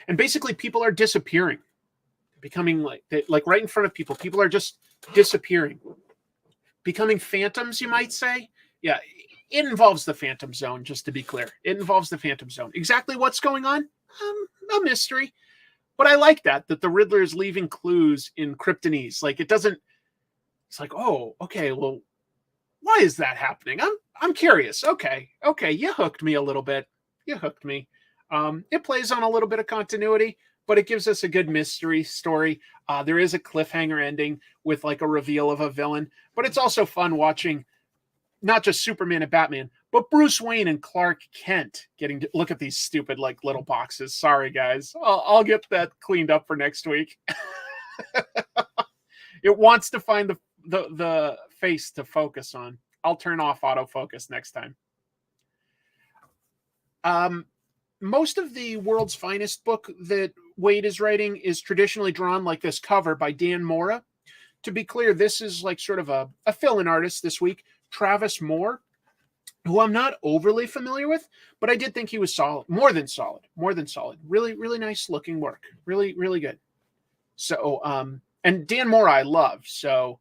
And basically people are disappearing. Becoming like right in front of people. People are just disappearing. Becoming phantoms, you might say. Yeah, it involves the Phantom Zone, just to be clear. It involves the Phantom Zone. Exactly what's going on? A mystery. But I like that the Riddler is leaving clues in Kryptonese. Like it's like, oh, okay, well, why is that happening? I'm curious. Okay, you hooked me a little bit. It plays on a little bit of continuity, but it gives us a good mystery story. There is a cliffhanger ending with like a reveal of a villain, but it's also fun watching not just Superman and Batman, but Bruce Wayne and Clark Kent getting to look at these stupid like little boxes. Sorry, guys. I'll get that cleaned up for next week. It wants to find the face to focus on. I'll turn off autofocus next time. Most of the World's Finest book that Waid is writing is traditionally drawn like this cover by Dan Mora. To be clear, this is like sort of a fill-in artist this week, Travis Moore, who I'm not overly familiar with, but I did think he was solid, more than solid. Really, really nice looking work. Really, really good. So, and Dan Mora I love. So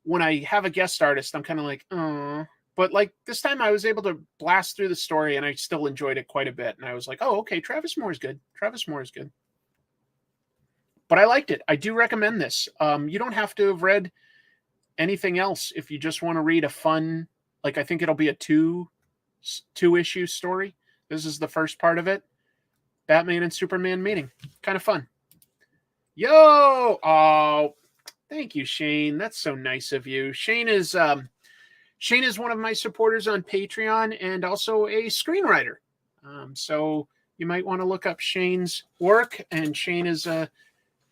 when I have a guest artist, I'm kind of like, oh. But like this time I was able to blast through the story and I still enjoyed it quite a bit. And I was like, oh, okay, Travis Moore is good. But I liked it. I do recommend this. You don't have to have read anything else if you just want to read a fun, like I think it'll be a two issue story. This is the first part of it. Batman and Superman meeting. Kind of fun. Yo! Oh, thank you, Shane. That's so nice of you. Shane is one of my supporters on Patreon and also a screenwriter. So you might want to look up Shane's work. And Shane has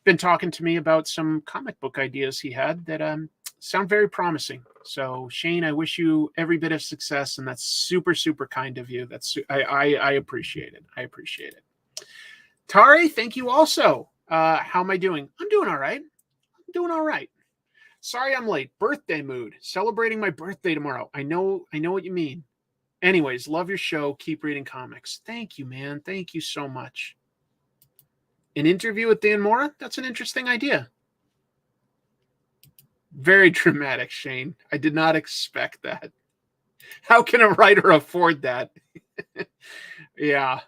been talking to me about some comic book ideas he had that sound very promising. So Shane, I wish you every bit of success, and that's super, super kind of you. I appreciate it. Tari, thank you also. How am I doing? I'm doing all right. Sorry I'm late. Birthday mood. Celebrating my birthday tomorrow. I know what you mean. Anyways, love your show. Keep reading comics. Thank you, man. Thank you so much. An interview with Dan Mora? That's an interesting idea. Very dramatic, Shane. I did not expect that. How can a writer afford that? Yeah.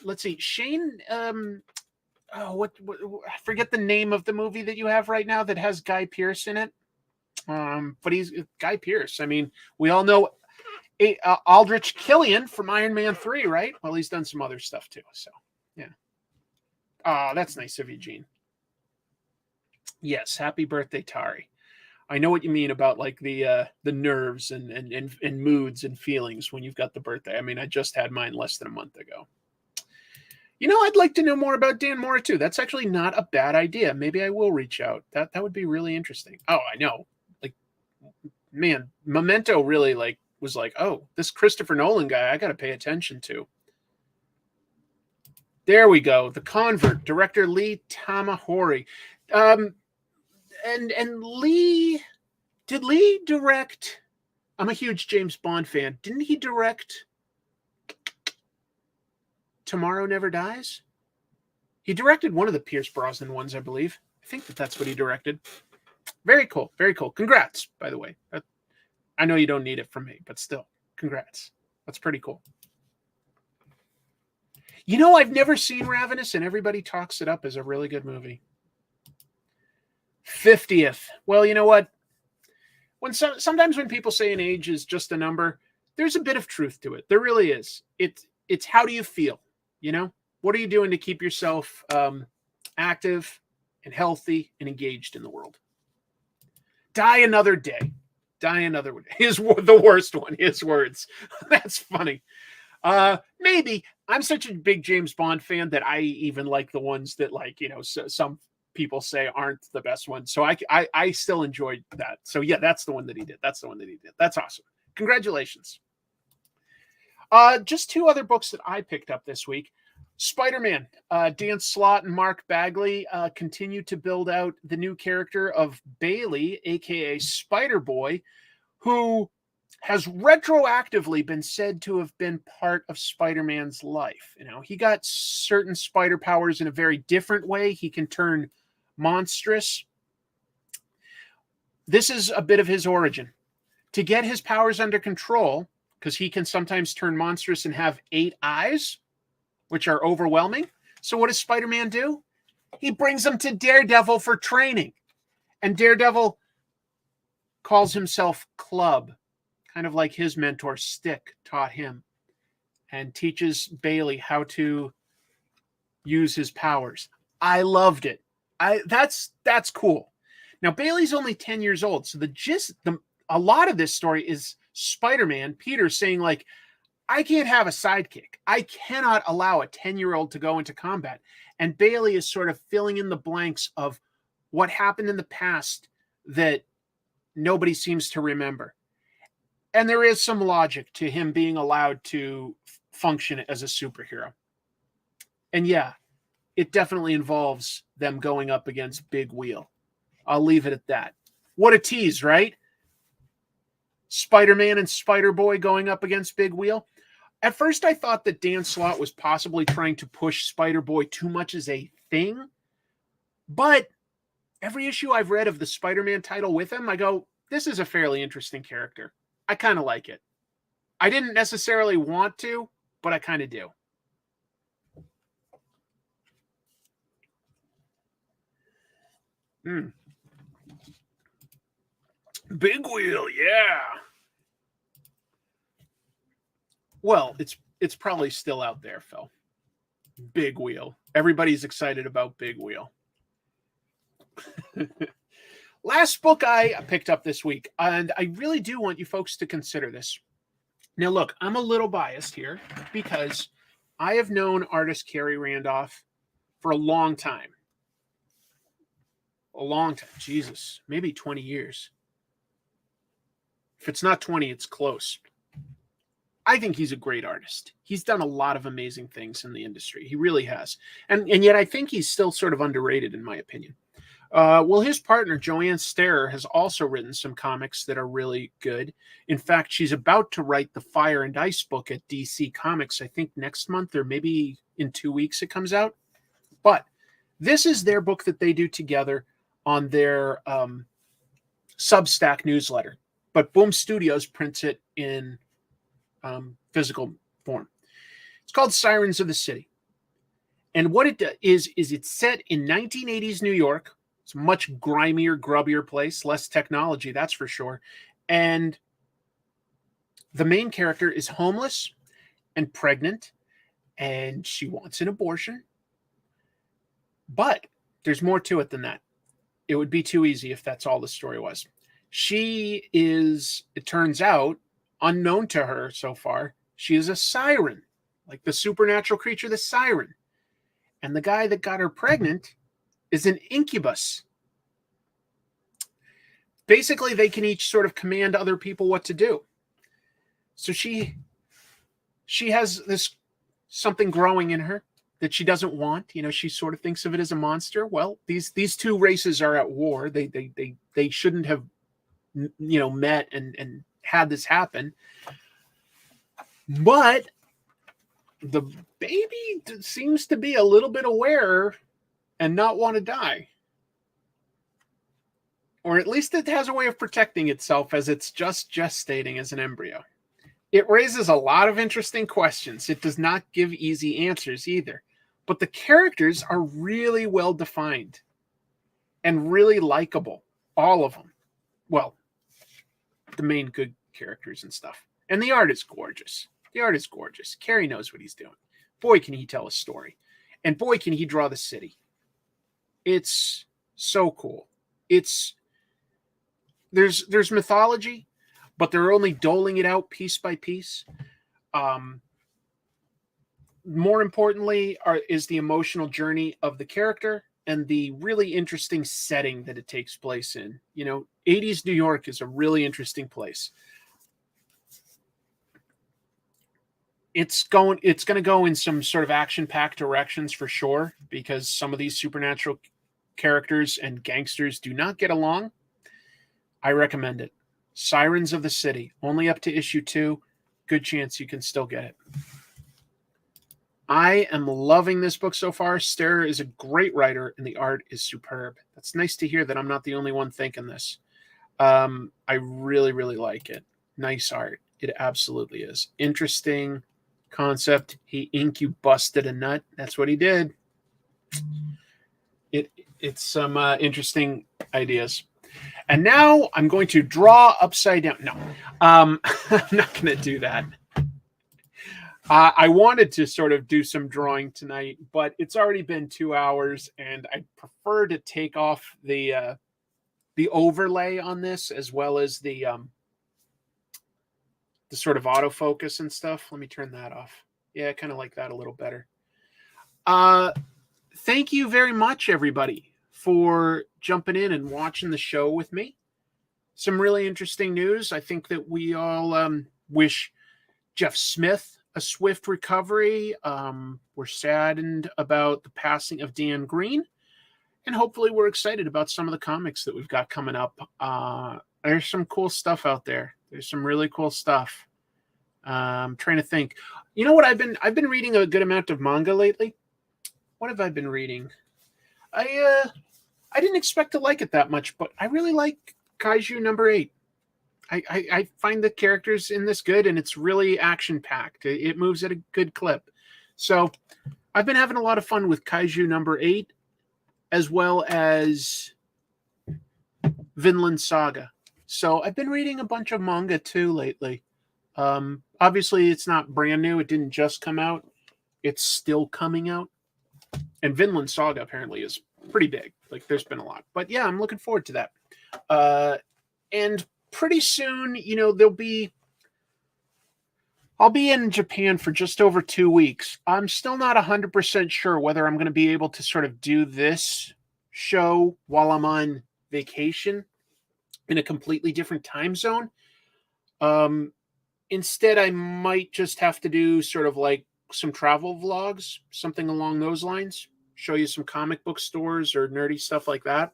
Let's see. Shane, what I forget the name of the movie that you have right now that has Guy Pearce in it. But he's Guy Pearce. I mean, we all know Aldrich Killian from Iron Man 3, right? Well, he's done some other stuff too. So, yeah. That's nice of you, Gene. Yes, happy birthday, Tari. I know what you mean about like the nerves and moods and feelings when you've got the birthday. I mean, I just had mine less than a month ago. You know, I'd like to know more about Dan Mora too. That's actually not a bad idea. Maybe I will reach out. That would be really interesting. Oh, I know. Like, man, Memento really was like, oh, this Christopher Nolan guy, I got to pay attention to. There we go. The Convert, director Lee Tamahori. And Lee, did Lee direct? I'm a huge James Bond fan. Didn't he direct Tomorrow Never Dies? He directed one of the Pierce Brosnan ones, I believe. I think that's what he directed. Very cool. Very cool. Congrats, by the way. I know you don't need it from me, but still, congrats. That's pretty cool. You know, I've never seen Ravenous, and everybody talks it up as a really good movie. 50th. Well, you know what? Sometimes when people say an age is just a number, there's a bit of truth to it. There really is. It's how do you feel? You know, what are you doing to keep yourself active and healthy and engaged in the world? Die another day. Die another day. The worst one. His words. That's funny. Maybe I'm such a big James Bond fan that I even like the ones that, like, you know, some people say aren't the best ones. So I still enjoyed that. So yeah, that's the one that he did. That's awesome. Congratulations. Just two other books that I picked up this week. Spider-Man, Dan Slott and Mark Bagley continue to build out the new character of Bailey, aka Spider-Boy, who has retroactively been said to have been part of Spider-Man's life. You know, he got certain spider powers in a very different way. He can turn monstrous. This is a bit of his origin. To get his powers under control, because he can sometimes turn monstrous and have 8 eyes, which are overwhelming. So what does Spider-Man do? He brings them to Daredevil for training. And Daredevil calls himself Club, kind of like his mentor Stick taught him, and teaches Bailey how to use his powers. I loved it. That's cool. Now, Bailey's only 10 years old, so a lot of this story is Spider-Man, Peter, saying, like, I can't have a sidekick. I cannot allow a 10-year-old to go into combat. And Bailey is sort of filling in the blanks of what happened in the past that nobody seems to remember. And there is some logic to him being allowed to function as a superhero. And yeah, it definitely involves them going up against Big Wheel. I'll leave it at that. What a tease, right? Spider-Man and Spider-Boy going up against Big Wheel. At first, I thought that Dan Slott was possibly trying to push Spider-Boy too much as a thing. But every issue I've read of the Spider-Man title with him, I go, this is a fairly interesting character. I kind of like it. I didn't necessarily want to, but I kind of do. Big Wheel, yeah. Well, it's probably still out there, Phil. Big Wheel. Everybody's excited about Big Wheel. Last book I picked up this week, and I really do want you folks to consider this. Now, look, I'm a little biased here because I have known artist Khary Randolph for a long time. A long time. Jesus, maybe 20 years. If it's not 20, it's close. I think he's a great artist. He's done a lot of amazing things in the industry. He really has. And yet I think he's still sort of underrated, in my opinion. Well, his partner, Joanne Starer, has also written some comics that are really good. In fact, she's about to write the Fire and Ice book at DC Comics, I think next month, or maybe in 2 weeks it comes out. But this is their book that they do together on their Substack newsletter. But Boom Studios prints it in physical form. It's called Sirens of the City. And what it is it's set in 1980s New York. It's a much grimier, grubbier place, less technology, that's for sure. And the main character is homeless and pregnant, and she wants an abortion. But there's more to it than that. It would be too easy if that's all the story was. She is, it turns out, unknown to her so far, she is a siren, like the supernatural creature, the siren. And the guy that got her pregnant is an incubus. Basically, they can each sort of command other people what to do. So she has this something growing in her that she doesn't want. You know, she sort of thinks of it as a monster. Well, these two races are at war. They shouldn't have, you know, met and had this happen. But the baby seems to be a little bit aware and not want to die. Or at least it has a way of protecting itself as it's just gestating as an embryo. It raises a lot of interesting questions. It does not give easy answers either. But the characters are really well defined and really likable. All of them. Well, the main good characters and stuff. And the art is gorgeous. The art is gorgeous. Khary knows what he's doing. Boy, can he tell a story. And boy, can he draw the city. It's so cool. There's mythology, but they're only doling it out piece by piece. More importantly is the emotional journey of the character and the really interesting setting that it takes place in. 80s New York is a really interesting place. It's going to go in some sort of action-packed directions for sure, because some of these supernatural characters and gangsters do not get along. I recommend it. Sirens of the City, only up to issue 2. Good chance you can still get it. I am loving this book so far. Ster is a great writer, and the art is superb. That's nice to hear that I'm not the only one thinking this. I really, really like it. Nice art. It absolutely is. Interesting concept. He busted a nut. That's what he did. It's some interesting ideas. And now I'm going to draw upside down. No, I'm not going to do that. I wanted to sort of do some drawing tonight, but it's already been 2 hours, and I prefer to take off the overlay on this, as well as the sort of autofocus and stuff. Let me turn that off. Yeah, I kind of like that a little better. Thank you very much, everybody, for jumping in and watching the show with me. Some really interesting news. I think that we all wish Jeff Smith a swift recovery. We're saddened about the passing of Dan Green, and hopefully we're excited about some of the comics that we've got coming up. There's some cool stuff out there. There's some really cool stuff. I'm trying to think. You know what? I've been reading a good amount of manga lately. What have I been reading? I didn't expect to like it that much, but I really like Kaiju number 8. I find the characters in this good, and it's really action-packed. It moves at a good clip. So I've been having a lot of fun with Kaiju number 8, as well as Vinland Saga. So I've been reading a bunch of manga, too, lately. Obviously, it's not brand new. It didn't just come out. It's still coming out. And Vinland Saga, apparently, is pretty big. Like, there's been a lot. But, yeah, I'm looking forward to that. And pretty soon, I'll be in Japan for just over 2 weeks. I'm still not 100% sure whether I'm going to be able to sort of do this show while I'm on vacation in a completely different time zone. Instead, I might just have to do sort of like some travel vlogs, something along those lines, show you some comic book stores or nerdy stuff like that.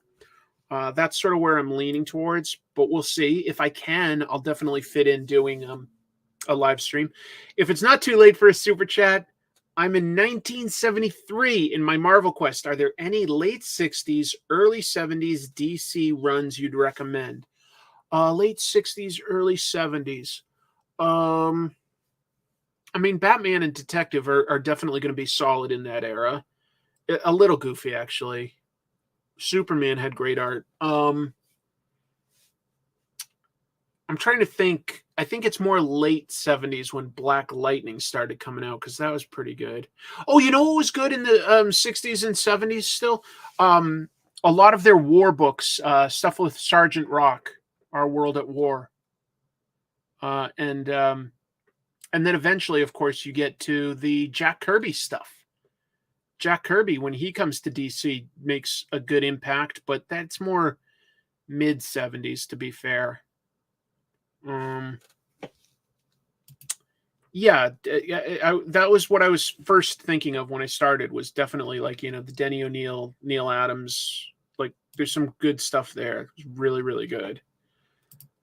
That's sort of where I'm leaning towards, but we'll see. If I can, I'll definitely fit in doing a live stream. If it's not too late for a super chat, I'm in 1973 in my Marvel Quest. Are there any late 60s, early 70s DC runs you'd recommend? Late 60s, early 70s. I mean, Batman and Detective are definitely going to be solid in that era. A little goofy, actually. Superman had great art. I'm trying to think. I think it's more late 70s when Black Lightning started coming out, because that was pretty good. Oh, you know what was good in the 60s and 70s still? A lot of their war books, stuff with Sergeant Rock, Our World at War. And then eventually, of course, you get to the Jack Kirby stuff. Jack Kirby, when he comes to DC, makes a good impact, but that's more mid-70s, to be fair. Yeah, that was what I was first thinking of when I started, was definitely like, the Denny O'Neil, Neil Adams. Like, there's some good stuff there. It's really, really good.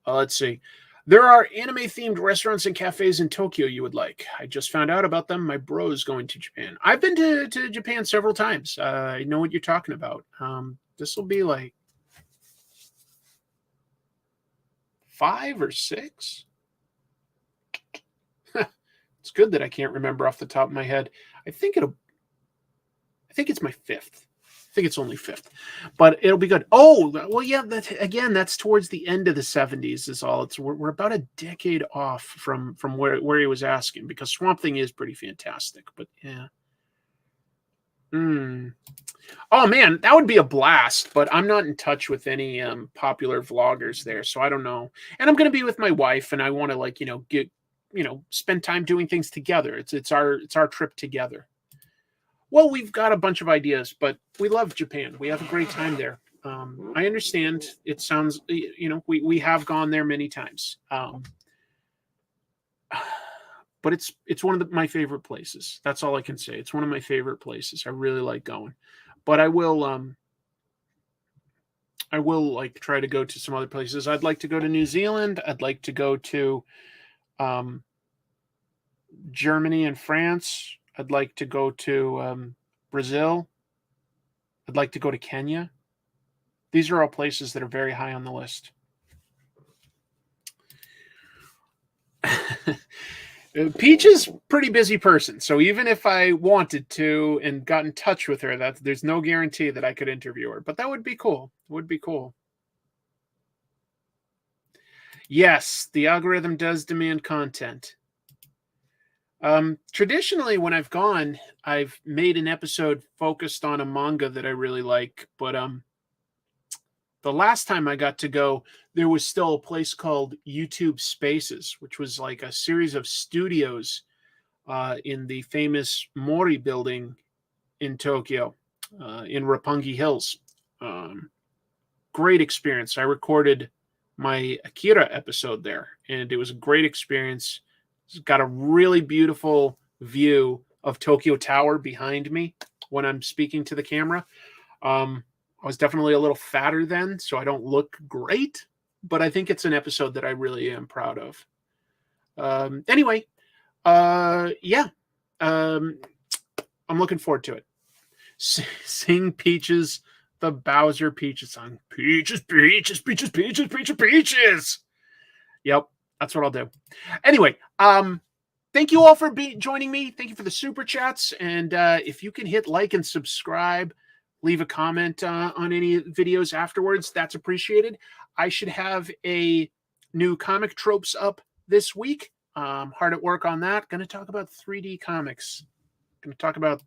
Let's see. There are anime-themed restaurants and cafes in Tokyo you would like. I just found out about them. My bro's going to Japan. I've been to Japan several times. I know what you're talking about. This will be like 5 or 6. It's good that I can't remember off the top of my head. I think it's my 5th. I think it's only 5th, but it'll be good. Oh, well, yeah, that's towards the end of the 70s is all. We're about a decade off from where he was asking, because Swamp Thing is pretty fantastic, but yeah. Oh man, that would be a blast, but I'm not in touch with any popular vloggers there, so I don't know. And I'm going to be with my wife, and I want to spend time doing things together. It's our trip together. Well, we've got a bunch of ideas, but we love Japan. We have a great time there. I understand it sounds, we have gone there many times. But it's one of my favorite places. That's all I can say. It's one of my favorite places. I really like going. But I will like try to go to some other places. I'd like to go to New Zealand. I'd like to go to Germany and France. I'd like to go to Brazil. I'd like to go to Kenya. These are all places that are very high on the list. Peach is a pretty busy person, so even if I wanted to and got in touch with her, there's no guarantee that I could interview her. But that would be cool. It would be cool. Yes, the algorithm does demand content. Traditionally, when I've gone, I've made an episode focused on a manga that I really like. But the last time I got to go, there was still a place called YouTube Spaces, which was like a series of studios in the famous Mori building in Tokyo, in Roppongi Hills. Great experience. I recorded my Akira episode there, and it was a great experience. It's got a really beautiful view of Tokyo Tower behind me when I'm speaking to the camera. I was definitely a little fatter then, so I don't look great, but I think it's an episode that I really am proud of. Anyway, yeah, I'm looking forward to it. Sing Peaches, the Bowser Peaches song. Peaches, peaches, peaches, peaches, peaches, peaches. Yep, that's what I'll do. Anyway, thank you all for joining me. Thank you for the super chats. And if you can hit like and subscribe, leave a comment on any videos afterwards, that's appreciated. I should have a new comic tropes up this week. Hard at work on that. Going to talk about 3D comics. Collab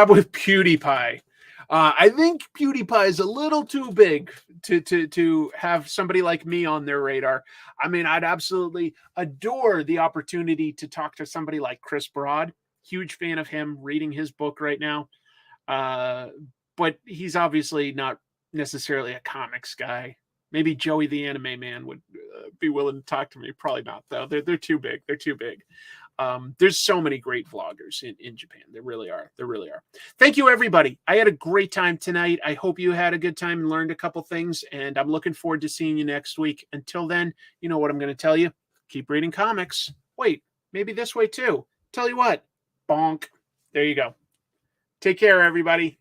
with PewDiePie. I think PewDiePie is a little too big to have somebody like me on their radar. I mean, I'd absolutely adore the opportunity to talk to somebody like Chris Broad. Huge fan of him, reading his book right now. But he's obviously not necessarily a comics guy. Maybe Joey the Anime Man would be willing to talk to me. Probably not, though. They're too big. They're too big. There's so many great vloggers in Japan. There really are. Thank you, everybody. I had a great time tonight. I hope you had a good time and learned a couple things, and I'm looking forward to seeing you next week. Until then, you know what I'm going to tell you. Keep reading comics. Wait, maybe this way too. Tell you what. Bonk. There you go. Take care, everybody.